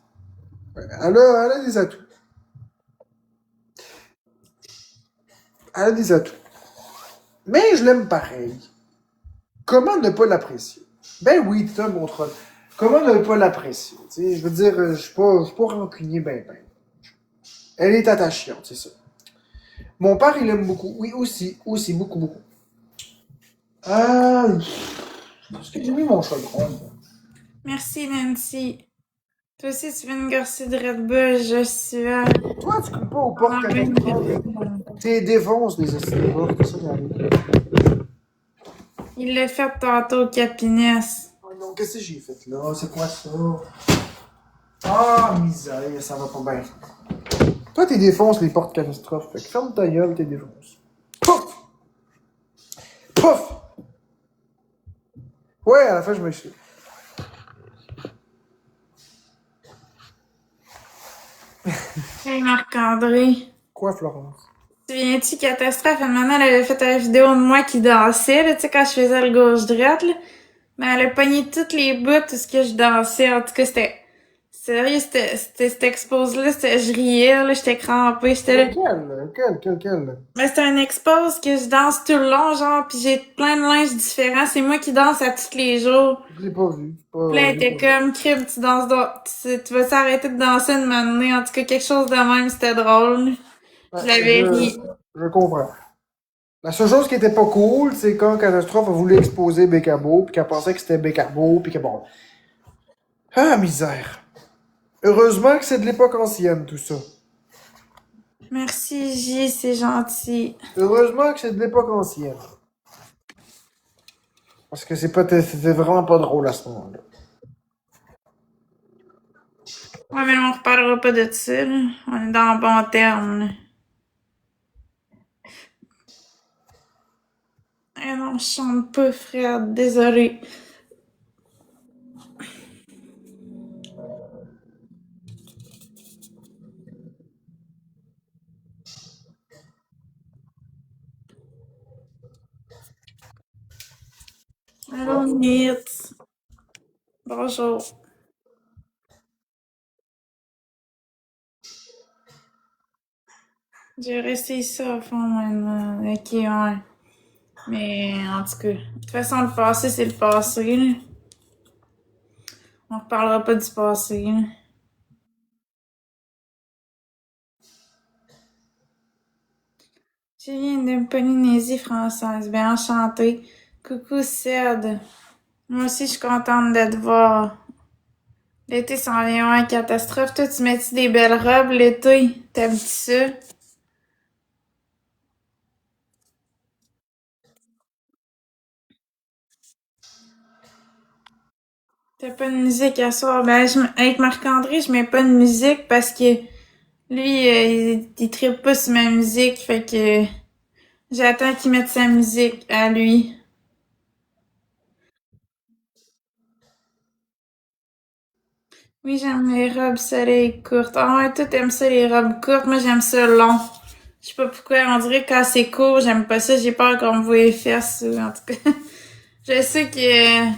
Ouais, elle a des atouts. Elle a des atouts. Mais je l'aime pareil. Comment ne pas l'apprécier? Ben oui, t'es un bon troll. Comment ne pas l'apprécier? Tu sais, je veux dire, je suis pas rancunier, ben. Elle est attachante, c'est ça. Mon père, il aime beaucoup. Oui, aussi, beaucoup, beaucoup. Ah, parce que j'ai mis mon chaudron. Merci, Nancy. Toi aussi, tu veux une gorgée de Red Bull, je suis à... Toi, tu coupes pas aux On portes a même de catastrophes. T'es défonce les hosties de portes, c'est ça qui arrive. Il l'a fait tantôt, Capinès. Oh non, qu'est-ce que j'ai fait là? C'est quoi ça? Ah, misère, ça va pas bien. Toi, t'es défonce les portes catastrophes. Fait que ferme ta gueule, t'es défonce. Pouf! Pouf! Ouais, à la fin, je me suis. Hey, Marc-André. Quoi, Florence? Tu viens-tu, catastrophe? Une maman, elle avait fait une vidéo de moi qui dansait, là, tu sais, quand je faisais le gauche-droite, là. Mais elle a pogné toutes les bouts, tout ce que je dansais. En tout cas, c'était... Sérieux, cette expose-là, je riais, là, j'étais crampée, j'étais là. Lequel? Mais c'est un expose que je danse tout le long, genre, pis j'ai plein de linges différents. C'est moi qui danse à tous les jours. Je l'ai pas vu. Pis là, elle Je l'ai était pas vu. comme, crib, tu danses, tu vas s'arrêter de danser une matinée. En tout cas, quelque chose de même, c'était drôle. Ouais, Je l'avais ri. je comprends. La seule chose qui était pas cool, c'est quand Catastrophe a voulu exposer Bécamo, puis qu'elle pensait que c'était Bécamo, puis que bon. Ah, misère. Heureusement que c'est de l'époque ancienne, tout ça. Merci, J, c'est gentil. Heureusement que c'est de l'époque ancienne. Parce que c'était vraiment pas drôle à ce moment-là. Ouais, mais on reparlera pas de ça, là. On est dans bon terme, là. Eh non, je chante pas, frère, désolé. Allô, Nitz. Bonjour. J'ai resté ça au fond maintenant. Ok, ouais. Mais en tout cas, de toute façon, le passé, c'est le passé, là. On reparlera pas du passé, là. Je viens d'une Polynésie française. Ben, enchantée. Coucou, Ced. Moi aussi, je suis contente de te voir. L'été s'en vient, ouais, catastrophe. Toi, tu mets-tu des belles robes l'été? T'aimes-tu ça? T'as pas de musique à soir? Ben, avec Marc-André, je mets pas de musique parce que lui, il trippe pas sur ma musique. Fait que j'attends qu'il mette sa musique à lui. Oui, j'aime les robes soleil courtes. Ah ouais, toi, t'aimes ça, les robes courtes. Moi, j'aime ça long. Je sais pas pourquoi. On dirait que quand c'est court, j'aime pas ça. J'ai peur qu'on me voie les fesses. En tout cas, je sais que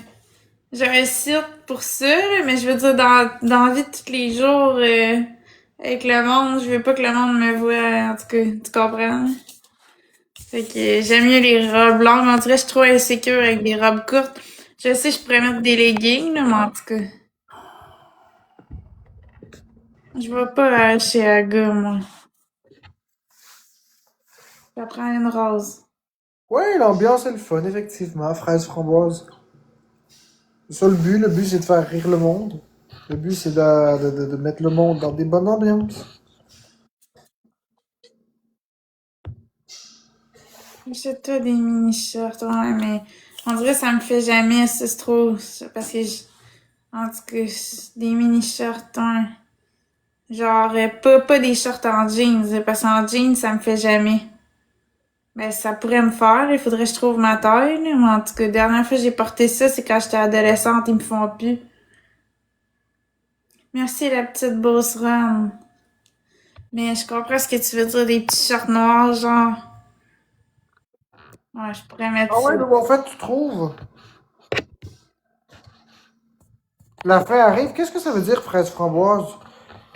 j'ai un site pour ça, là, mais je veux dire, dans la vie de tous les jours, avec le monde, je veux pas que le monde me voie. En tout cas, tu comprends? Hein? Fait que j'aime mieux les robes longues. On dirait que je suis trop insécure avec des robes courtes. Je sais, je pourrais mettre des leggings, là, mais en tout cas, je vais pas chez Aga, moi. Ça prend une rose. Ouais, l'ambiance est le fun, effectivement. Fraise framboise. C'est ça le but. Le but, c'est de faire rire le monde. Le but, c'est de mettre le monde dans des bonnes ambiances. Achète-toi des mini-shirts, ouais, mais on dirait que ça me fait jamais, ça, c'est trop. Parce que, en tout cas, des mini-shirts, ouais. Genre, pas des shorts en jeans, parce qu'en jeans, ça me fait jamais. Ben, ça pourrait me faire, il faudrait que je trouve ma taille, là. Mais en tout cas, la dernière fois que j'ai porté ça, c'est quand j'étais adolescente, ils me font plus. Merci, la petite bosse ronde. Mais je comprends ce que tu veux dire, des petits shorts noirs, genre. Ouais, je pourrais mettre Ah ça. ouais, donc en fait, tu trouves. La fin arrive. Qu'est-ce que ça veut dire, fraise framboise?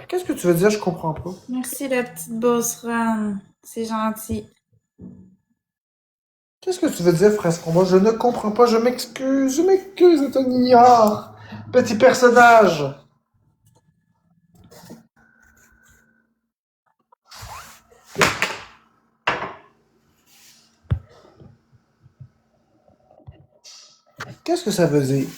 Qu'est-ce que tu veux dire? Je comprends pas. Merci, la petite bosse ronde. C'est gentil. Qu'est-ce que tu veux dire, fraise framboise? Je ne comprends pas. Je m'excuse, Anthony. Ah, petit personnage. Qu'est-ce que ça veut dire?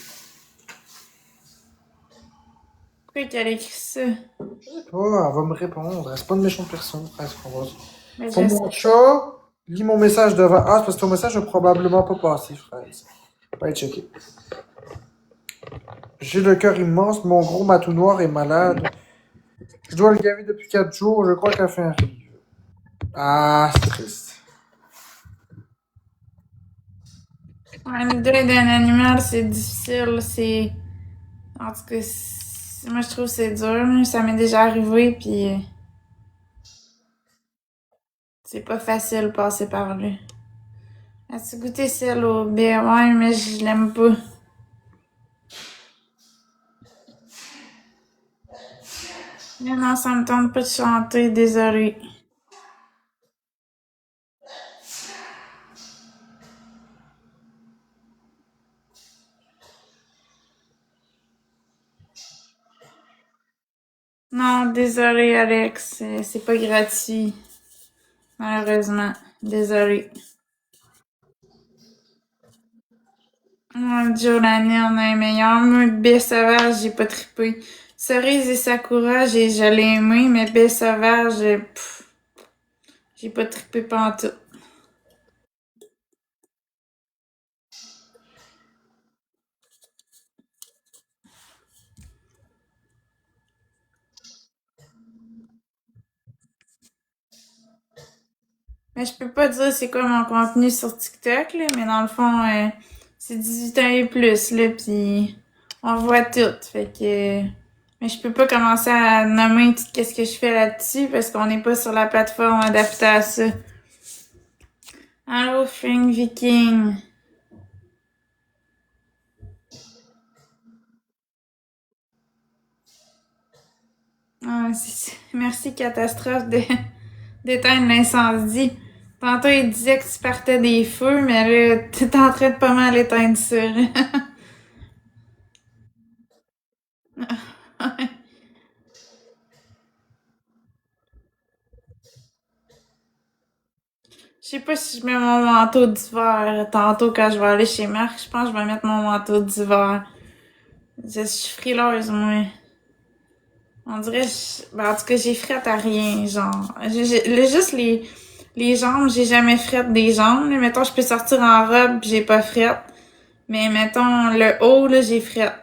Pourquoi qu'elle a écrit ça? Je sais pas, elle va me répondre. C'est pas une méchante personne, fraise framboise. Ben, Pour je sais. mon chat, lis mon message devant. Ah, c'est parce que ton message n'a probablement pas passé, fraise. Va être checké. J'ai le cœur immense, mon gros matou noir est malade. Je dois le gaver depuis 4 jours, je crois qu'elle fait un rire. Ah, c'est triste. Ouais, le deuil d'un animal, c'est difficile, c'est... En tout cas, moi, je trouve que c'est dur, là. Ça m'est déjà arrivé, puis c'est pas facile de passer par là. As-tu goûté celle au baie? Ouais, mais je l'aime pas. Mais non, ça me tente pas de chanter, désolée. Non, désolée, Alex, c'est pas gratuit, malheureusement. Désolée. Ouais, Joe l'année en a un meilleur. Moi, baie sauvage, j'ai pas trippé. Cerise et Sakura, je l'ai aimé, mais baie sauvage, j'ai pas trippé pantoute. Mais je peux pas dire c'est quoi mon contenu sur TikTok, là, mais dans le fond, c'est 18 ans et plus, là, pis on voit tout. Fait que... mais je peux pas commencer à nommer tout qu'est-ce que je fais là-dessus parce qu'on n'est pas sur la plateforme adaptée à ça. Allô, Fring Viking. Ah, merci, catastrophe, d'éteindre l'incendie. Tantôt, il disait que tu partais des feux, mais là, t'es en train de pas mal éteindre ça, là. Je sais pas si je mets mon manteau d'hiver tantôt quand je vais aller chez Marc. Je pense que je vais mettre mon manteau d'hiver. Je suis frileuse, moi. On dirait, ben, en tout cas, j'ai frette à rien, genre. Juste les jambes, j'ai jamais frette des jambes. Là. Mettons, je peux sortir en robe pis j'ai pas frette. Mais mettons, le haut, là, j'ai frette.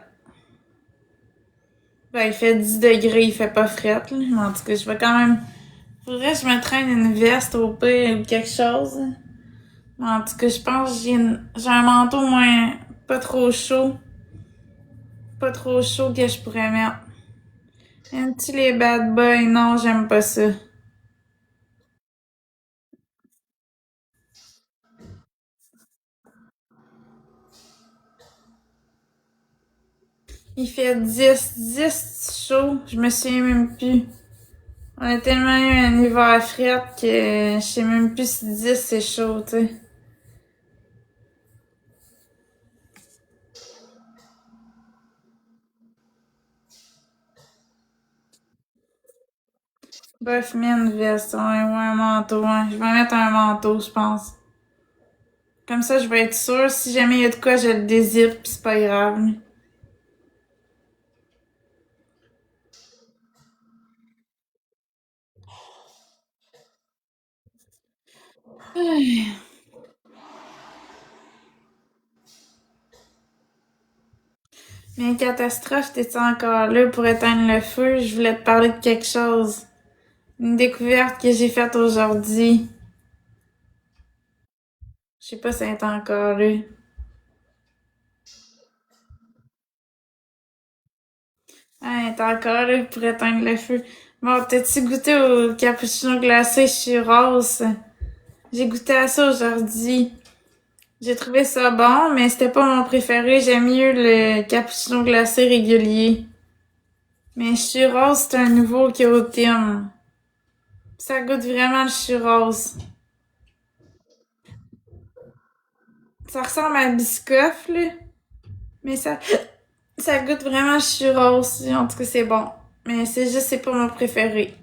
Ben, il fait 10 degrés, il fait pas frette, là. Mais en tout cas, je vais quand même... Faudrait que je me traîne une veste au pire ou quelque chose. En tout cas, je pense que j'ai un manteau moins pas trop chaud. Pas trop chaud que je pourrais mettre. Aimes-tu les bad boys? Non, j'aime pas ça. Il fait 10 chaud. Je me souviens même plus. On a tellement eu un hiver fret que je sais même plus si 10 c'est chaud, tu sais. Bref, mets une veste, ouais, ou un manteau, ouais. Je vais mettre un manteau, je pense. Comme ça, je vais être sûre. Si jamais il y a de quoi, je le désire, pis c'est pas grave. Mais catastrophe, t'es-tu encore là pour éteindre le feu? Je voulais te parler de quelque chose. Une découverte que j'ai faite aujourd'hui. Je sais pas si elle est encore là. Ah, elle est encore là pour éteindre le feu. Bon, t'as-tu goûté au cappuccino glacé churros? J'ai goûté à ça aujourd'hui. J'ai trouvé ça bon, mais c'était pas mon préféré. J'aime mieux le cappuccino glacé régulier. Mais churros, c'est un nouveau qui est au thym. Ça goûte vraiment le churros. Ça ressemble à Biscoff, là. Mais ça goûte vraiment le churros. En tout cas, c'est bon. Mais c'est juste, c'est pas mon préféré.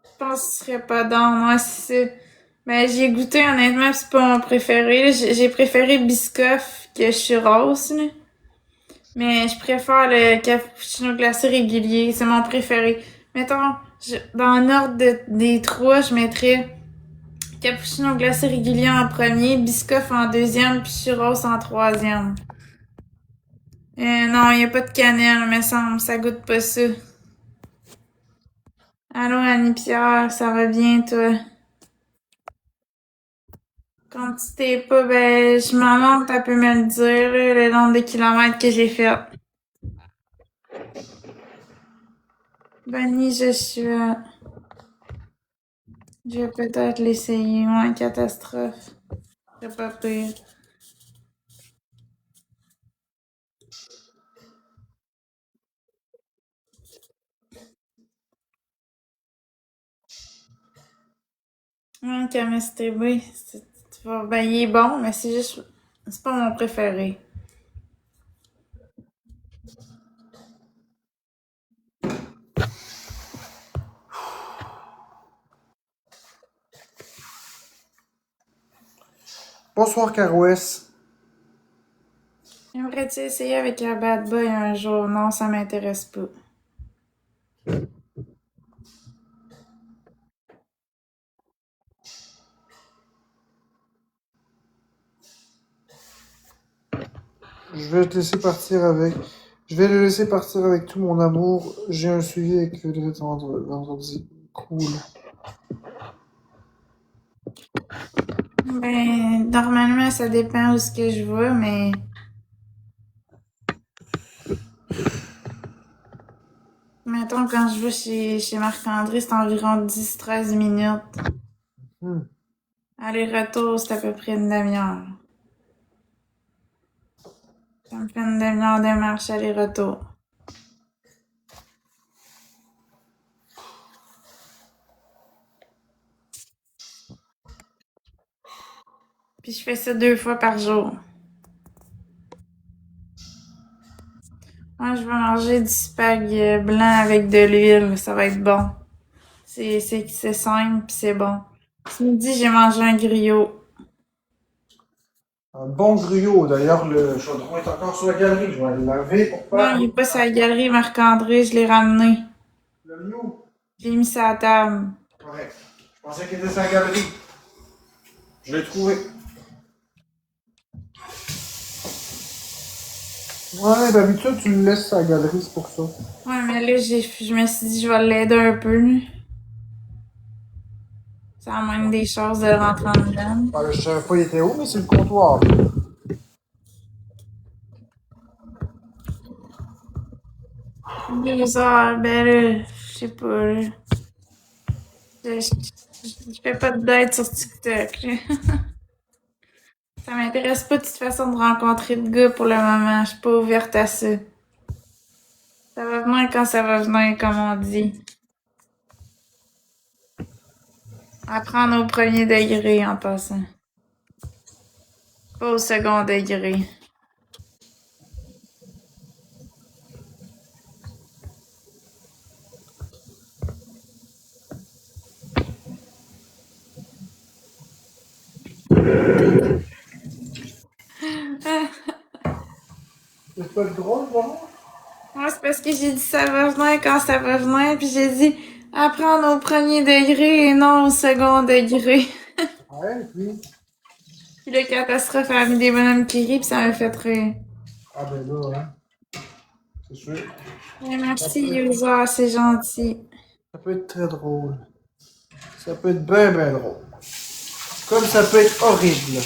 Je pense que ce serait pas dans moi, c'est... Mais j'ai goûté, honnêtement, c'est pas mon préféré. J'ai préféré Biscoff que churros, là. Mais je préfère le cappuccino glacé régulier. C'est mon préféré. Mettons, dans l'ordre des trois, je mettrais cappuccino glacé régulier en premier, Biscoff en deuxième, puis churros en troisième. Non, y a pas de cannelle, me semble. Ça goûte pas ça. Allô, Annie-Pierre, ça va bien, toi? Quand tu t'es pas, ben, je m'en montre, tu peux me le dire, là, le nombre de kilomètres que j'ai fait. Bonnie Joshua. Je vais peut-être l'essayer. Ouais, catastrophe. C'est pas pire. Ouais, KMSTB, ben, il est bon, mais c'est juste, c'est pas mon préféré. Bonsoir, Carouès. Aimerais-tu essayer avec un bad boy un jour? Non, ça m'intéresse pas. Je vais te laisser partir avec. Je vais le laisser partir avec tout mon amour. J'ai un suivi avec le vendredi. Cool. Ben, normalement, ça dépend où ce que je vais, mais mettons, quand je vais chez Marc-André, c'est environ 10-13 minutes. Hmm. Aller-retour, c'est à peu près une demi-heure. Ça me fait une demi-heure de marche aller-retour. Puis je fais ça 2 fois par jour. Moi, je vais manger du spag blanc avec de l'huile. Ça va être bon. C'est simple pis c'est bon. Ce midi, j'ai mangé un griot. Un bon gruau. D'ailleurs, le chaudron est encore sur la galerie. Je vais aller le laver pour Non, pas. il est pas sur la galerie Marc-André. Je l'ai ramené. Le miou. Je l'ai mis sur la table. Correct. Je pensais qu'il était sur la galerie. Je l'ai trouvé. Ouais, d'habitude, tu le laisses à la galerie, c'est pour ça. Ouais, mais là, je me suis dit, je vais l'aider un peu, là. Ça amène des choses de rentrer en dedans. Ouais, je savais pas il était où, mais c'est le comptoir. 2 heures, ben là, je sais pas, là. Je fais pas de date sur TikTok, là. Ça m'intéresse pas de toute façon de rencontrer de gars pour le moment. Je suis pas ouverte à ça. Ça va venir quand ça va venir, comme on dit. Apprendre au premier degré en passant. Pas au second degré. C'est pas drôle, vraiment? Ouais, c'est parce que j'ai dit ça va venir quand ça va venir, puis j'ai dit apprendre au premier degré et non au second degré. Ouais, puis. Puis le catastrophe a mis des bonhommes qui rient, puis ça m'a fait rire. Ah ben là, hein. C'est sûr. Ouais, Ça merci, peut, user, c'est gentil. ça peut être très drôle. Ça peut être bien, bien drôle. Comme ça peut être horrible.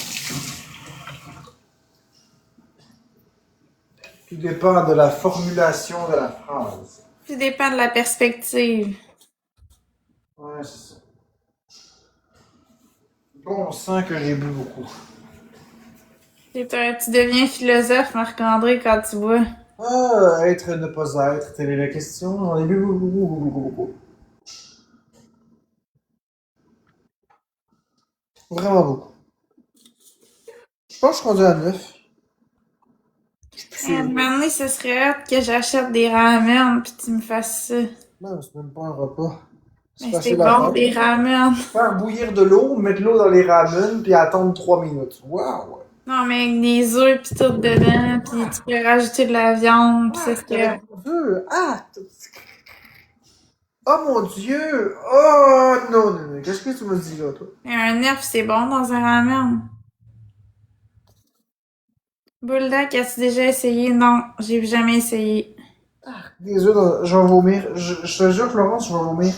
Tout dépend de la formulation de la phrase. Tout dépend de la perspective. Ouais, c'est ça. Bon, on sent que j'ai bu beaucoup. Tu deviens philosophe, Marc-André, quand tu bois. Ah, être, ne pas être, telle est la question. J'en ai bu beaucoup, beaucoup, beaucoup, beaucoup. Vraiment beaucoup. Je pense que je suis rendu à 9. Je suis plus À un sûr. moment donné, ce serait hâte que j'achète des ramen, puis tu me fasses ça. Non, c'est même pas un repas. C'est Mais c'est facile à bon, faire. des ramen. Faire bouillir de l'eau, mettre l'eau dans les ramen, puis attendre 3 minutes. Waouh! Non, mais avec des œufs pis tout dedans, pis tu peux rajouter de la viande, pis c'est ce que... Avec des œufs! Ah! Oh mon Dieu! Oh non, non, non. Qu'est-ce que tu me dis là, toi? Mais un œuf, c'est bon dans un ramen. Bulldog, as-tu déjà essayé? Non, j'ai jamais essayé. Des œufs dans... Je vais vomir. Je te jure, Florence, je vais vomir.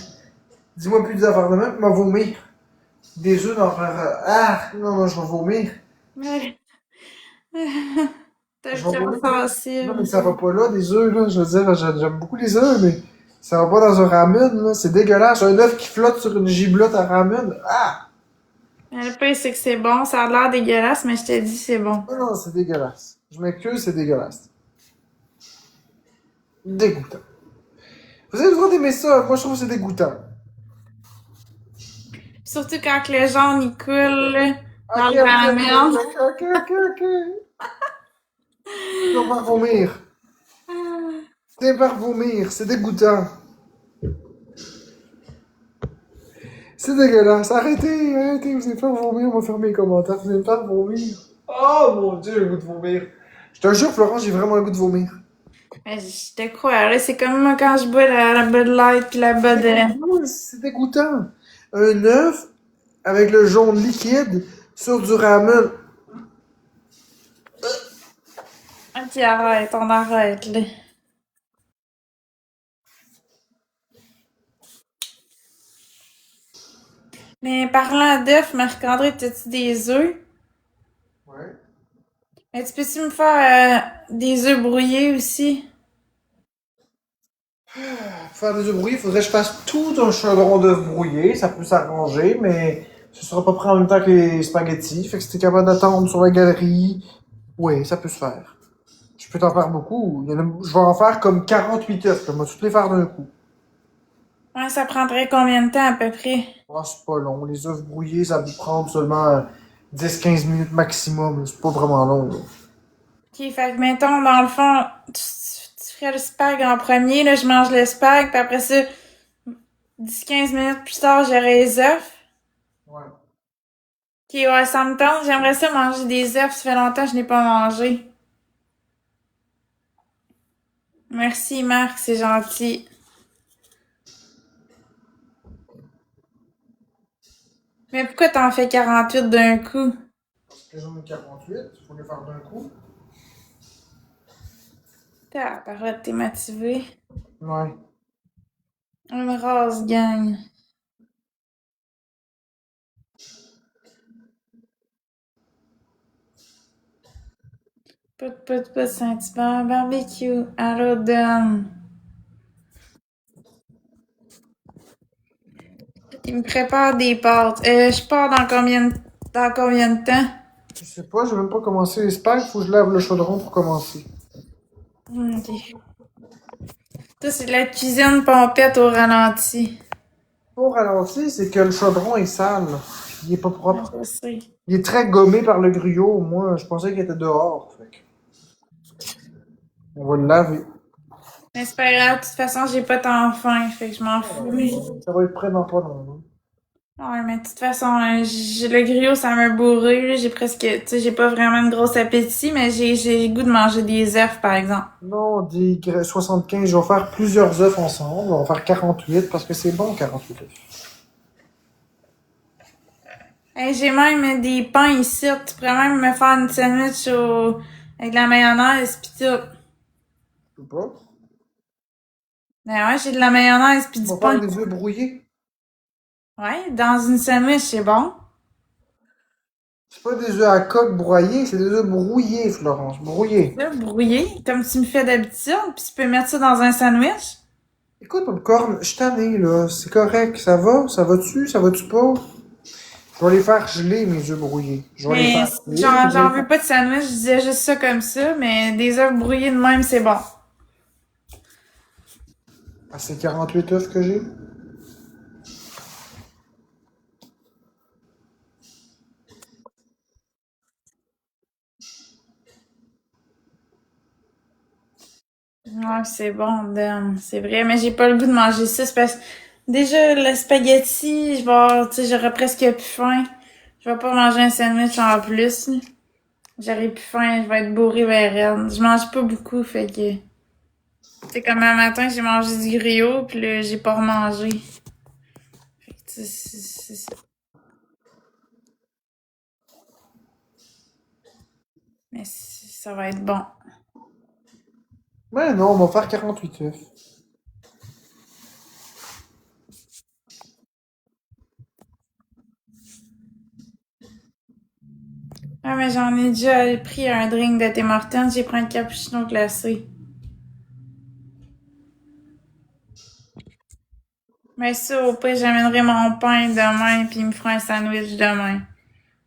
Dis-moi plus des affaires de même, je vais vomir. Des œufs dans un... Ah! Non, non, je vais vomir. Ouais. T'as Je le vais cœur vomir. Non, mais sensible. ça va pas là, des œufs, là. Je veux dire, j'aime beaucoup les œufs, mais ça va pas dans un ramen, là. C'est dégueulasse. Un œuf qui flotte sur une giblotte à ramen. Ah! Le pire, c'est que c'est bon. Ça a l'air dégueulasse, mais je te dis, c'est bon. Non, non, c'est dégueulasse. Je m'excuse, c'est dégueulasse. Dégoûtant. Vous avez le droit d'aimer ça. Moi, je trouve que c'est dégoûtant. Surtout quand que le jaune, il coule là, dans Ok, le ok, ramen. ok, ok, ok, ok. Tu vas pas vomir. Tu vas vomir. C'est dégoûtant. C'est dégueulasse. Arrêtez, arrêtez. Vous allez faire vomir. On va fermer les commentaires. Vous allez me faire vomir. Oh mon Dieu, j'ai le goût de vomir. Je te jure, Florent, j'ai vraiment le goût de vomir. Mais je te crois, là, c'est comme moi quand je bois la Bud Light pis la Bud... C'est dégoûtant. Un œuf avec le jaune liquide sur du ramen. Ok, arrête, on arrête, là. Mais parlant d'œufs, Marc-André, t'as-tu des œufs? Ouais. Mais tu peux-tu me faire des œufs brouillés aussi? Pour faire des œufs brouillés, il faudrait que je fasse tout un chaudron d'œufs brouillés. Ça peut s'arranger, mais ce sera pas prêt en même temps que les spaghettis. Fait que si t'es capable d'attendre sur la galerie, oui, ça peut se faire. Je peux t'en faire beaucoup. Je vais en faire comme 48 œufs. Je vais toutes les faire d'un coup. Ouais, ça prendrait combien de temps à peu près? Oh, c'est pas long. Les œufs brouillés, ça peut prendre seulement 10-15 minutes maximum. C'est pas vraiment long, là. Ok, fait que mettons, dans le fond, tu ferais le spag en premier, là, je mange le spag, puis après ça, 10-15 minutes plus tard, j'aurai les œufs. Ouais. Ok, ouais, ça me tente. J'aimerais ça manger des œufs. Ça fait longtemps que je n'ai pas mangé. Merci, Marc, c'est gentil. Mais pourquoi t'en fais 48 d'un coup? Parce que j'en ai 48, il faut les faire d'un coup. Tabarouette, t'es motivé. Ouais. On me rase, gang. Put, Saint-Hubert, barbecue, à l'automne. Il me prépare des pâtes. Je pars dans combien de temps? Je sais pas, j'ai même pas commencé les spag. Faut que je lave le chaudron pour commencer. Ok. Ça, c'est de la cuisine pompette au ralenti. Pour ralentir, c'est que le chaudron est sale. Il est pas Ouais, propre. je sais. Il est très gommé par le gruau. Moi, je pensais qu'il était dehors. Fait que on va le laver. Mais c'est pas grave, de toute façon, j'ai pas tant faim, fait que je m'en fous. Ça va être prêt dans pas longtemps. Ouais, mais de toute façon, le griot, ça m'a bourré, là. J'ai presque, tu sais, j'ai pas vraiment de gros appétit, mais j'ai le goût de manger des œufs, par exemple. Non, 75, je vais faire plusieurs œufs ensemble. On va faire 48 parce que c'est bon, 48 œufs. Hey, j'ai même des pains ici. Tu pourrais même me faire une sandwich avec de la mayonnaise pis tout. Je sais pas. Ben ouais, j'ai de la mayonnaise pis On du va pain. faire des œufs brouillés. Ouais, dans une sandwich, c'est bon. C'est pas des œufs à coque broyés, c'est des œufs brouillés, Florence. Brouillés. Là, brouillé, comme tu me fais d'habitude, pis tu peux mettre ça dans un sandwich. Écoute, mon corne, je suis tanné, là. C'est correct. Ça va? Ça va-tu? Ça va-tu pas? Je vais les faire geler, mes œufs brouillés. Je vais les Mais faire cuire, puis genre, je vais j'en les veux faire... pas de sandwich, je disais juste ça comme ça, mais des œufs brouillés de même, c'est bon. Ah, c'est 48 œufs que j'ai? Ouais, c'est bon, damn, c'est vrai, mais j'ai pas le goût de manger ça, c'est parce que déjà, le spaghetti, tu sais, j'aurais presque plus faim. Je vais pas manger un sandwich en plus, là. J'aurais plus faim, je vais être bourrée vers elle. Je mange pas beaucoup, fait que... C'est comme un matin, j'ai mangé du griot, puis là, j'ai pas remangé. Fait que, tu sais, c'est ça. Mais ça va être bon. Mais non, on va faire 48 œufs. Ah, mais j'en ai déjà pris un drink de Tim Hortons, j'ai pris un cappuccino glacé. Mais ça, au pire, j'amènerai mon pain demain, puis il me fera un sandwich demain.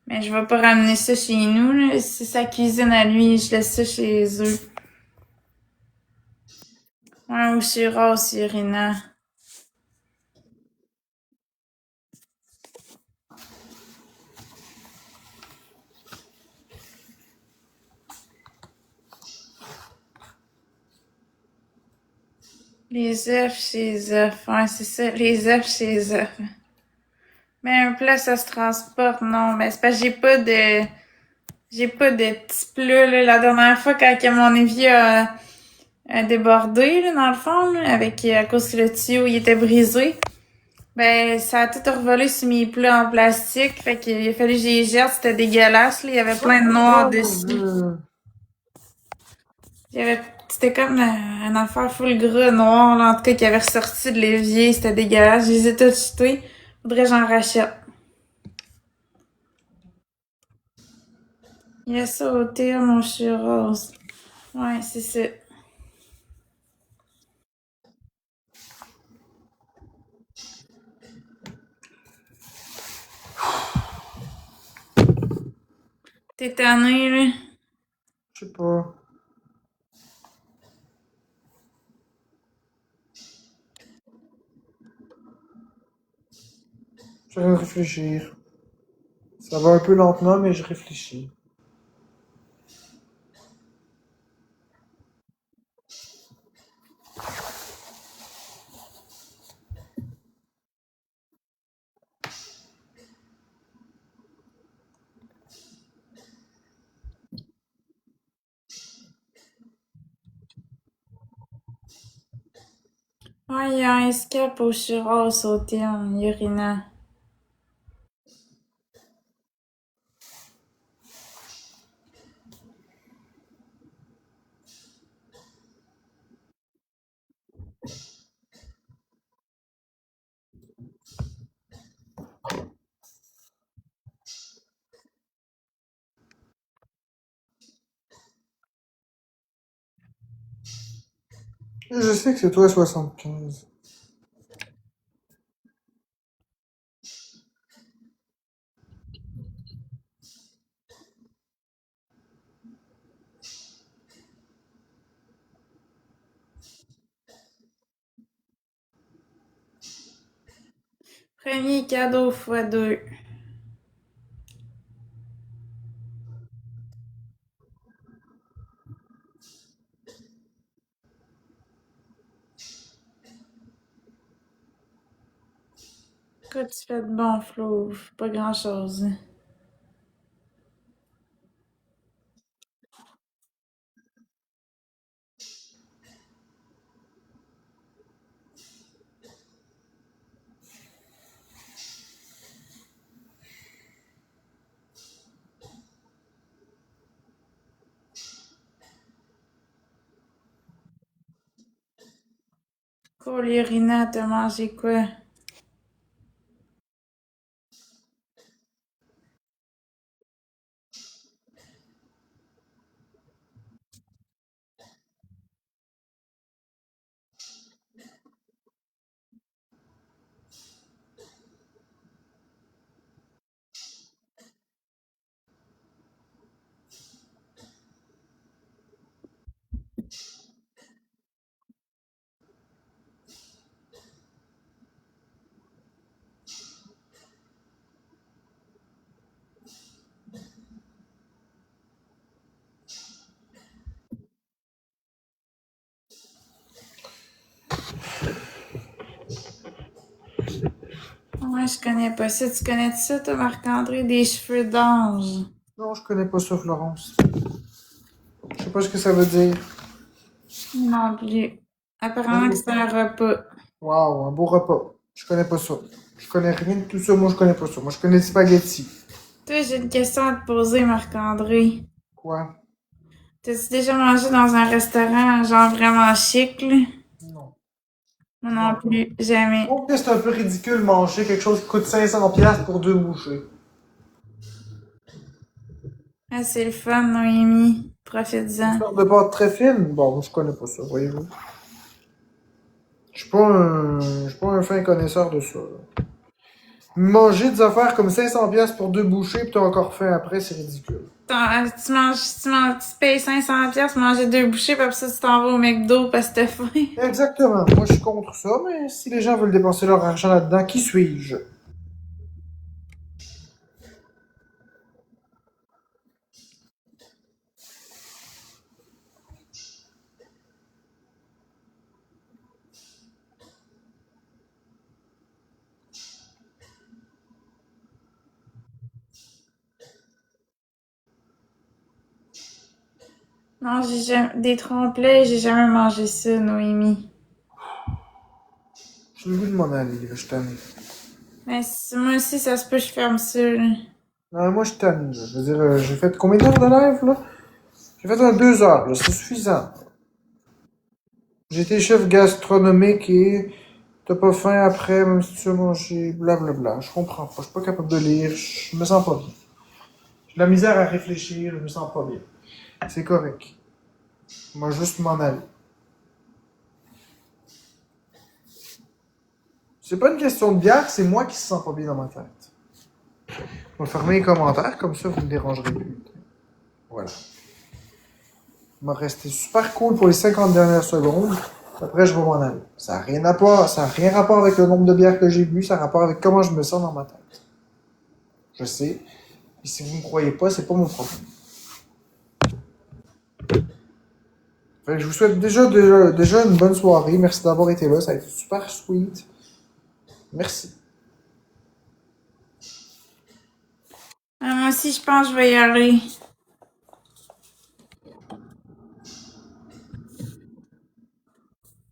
Mais je vais pas ramener ça chez nous, là. C'est sa cuisine à lui, je laisse ça chez eux. Ouais, ou chez Ross, Irina. Les œufs chez les œufs. Ouais, c'est ça, les œufs chez les œufs. Mais un plat, ça se transporte, non. Mais c'est parce que j'ai pas de petits plats, là. La dernière fois, quand que mon évier a débordé, là, dans le fond, là, à cause que le tuyau, il était brisé. Ben, ça a tout revolé sur mes plats en plastique. Fait qu'il a fallu que je les jette. C'était dégueulasse, là. Il y avait plein de noir Oh mon dessus. Dieu. C'était comme une affaire full gras noir, là, en tout cas, qui avait ressorti de l'évier. C'était dégueulasse. Je les ai tous jetés. Faudrait que j'en rachète. Il y a ça au thé, mon churros. Ouais, c'est ça. T'es tanné, là. Je sais pas. Je vais réfléchir. Ça va un peu lentement, mais je réfléchis. Ouais, il y a un escape au churros au thé en urinant. Je sais que c'est toi 75. Premier cadeau fois deux. Quoi tu fais de bon, Flo? Pas grand-chose. Cool, Irina, t'as mangé quoi? Ouais, je connais pas ça. Tu connais ça, toi, Marc-André? Des cheveux d'ange. Non, je connais pas ça, Florence. Je sais pas ce que ça veut dire. Non plus. Apparemment que c'est un repas. Waouh, un beau repas. Je connais pas ça. Je connais rien de tout ça. Moi, je connais pas ça. Moi, je connais les spaghettis. Toi, j'ai une question à te poser, Marc-André. Quoi? T'as-tu déjà mangé dans un restaurant, genre vraiment chic, là? Non. Moi non plus, jamais. Je trouve que c'est un peu ridicule manger quelque chose qui coûte 500$ pour 2 bouchées. Ah, c'est le fun, Noémie. Une Profite-en. sorte de pâte très fine. Bon, moi, je connais pas ça, voyez-vous. Je suis pas un fin connaisseur de ça, là. Manger des affaires comme 500$ pour 2 bouchées pis t'as encore faim après, c'est ridicule. Tu payes 500$ pour manger 2 bouchées, puis après ça, tu t'en vas au McDo parce que t'as faim. Exactement. Moi, je suis contre ça, mais si les gens veulent dépenser leur argent là-dedans, qui suis-je? Non, j'ai jamais, des trompe-l'œil, j'ai jamais mangé ça, Noémie. J'ai le goût de m'en aller, là, je tanné. Mais moi aussi, ça se peut, je ferme ça, là. Non, moi, je tanné, là. Je veux dire, j'ai fait combien d'heures de live, là? J'ai fait 2 heures, là, c'est suffisant. J'ai été chef gastronomique et t'as pas faim après, même si tu as mangé, blablabla. Je comprends pas, je suis pas capable de lire, je me sens pas bien. J'ai de la misère à réfléchir, je me sens pas bien. C'est correct. Moi, juste m'en aller. C'est pas une question de bière, c'est moi qui se sens pas bien dans ma tête. Je vais fermer les commentaires, comme ça vous me dérangerez plus. Voilà. Il m'a resté super cool pour les 50 dernières secondes. Après, je vais m'en aller. Ça n'a rien à voir, ça a rien rapport avec le nombre de bières que j'ai bu, ça a rapport avec comment je me sens dans ma tête. Je sais. Et si vous ne me croyez pas, c'est pas mon problème. Fait que je vous souhaite déjà une bonne soirée. Merci d'avoir été là. Ça a été super sweet. Merci. Ah, moi aussi, je pense que je vais y aller.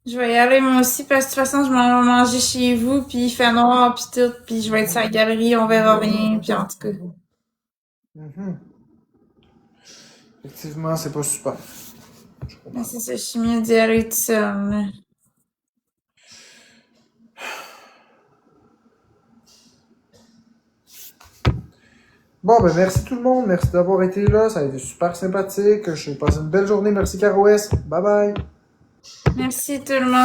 Je vais y aller moi aussi parce que de toute façon, je m'en vais manger chez vous, puis il fait noir, puis tout, puis je vais être sur la galerie, on verra rien, puis en tout cas. Mhm. Effectivement, c'est pas super. Mais c'est ça, je suis mieux d'y aller tout seul, là. Bon, ben merci tout le monde. Merci d'avoir été là. Ça a été super sympathique. J'ai passé une belle journée. Merci Caro S. Bye bye. Merci tout le monde.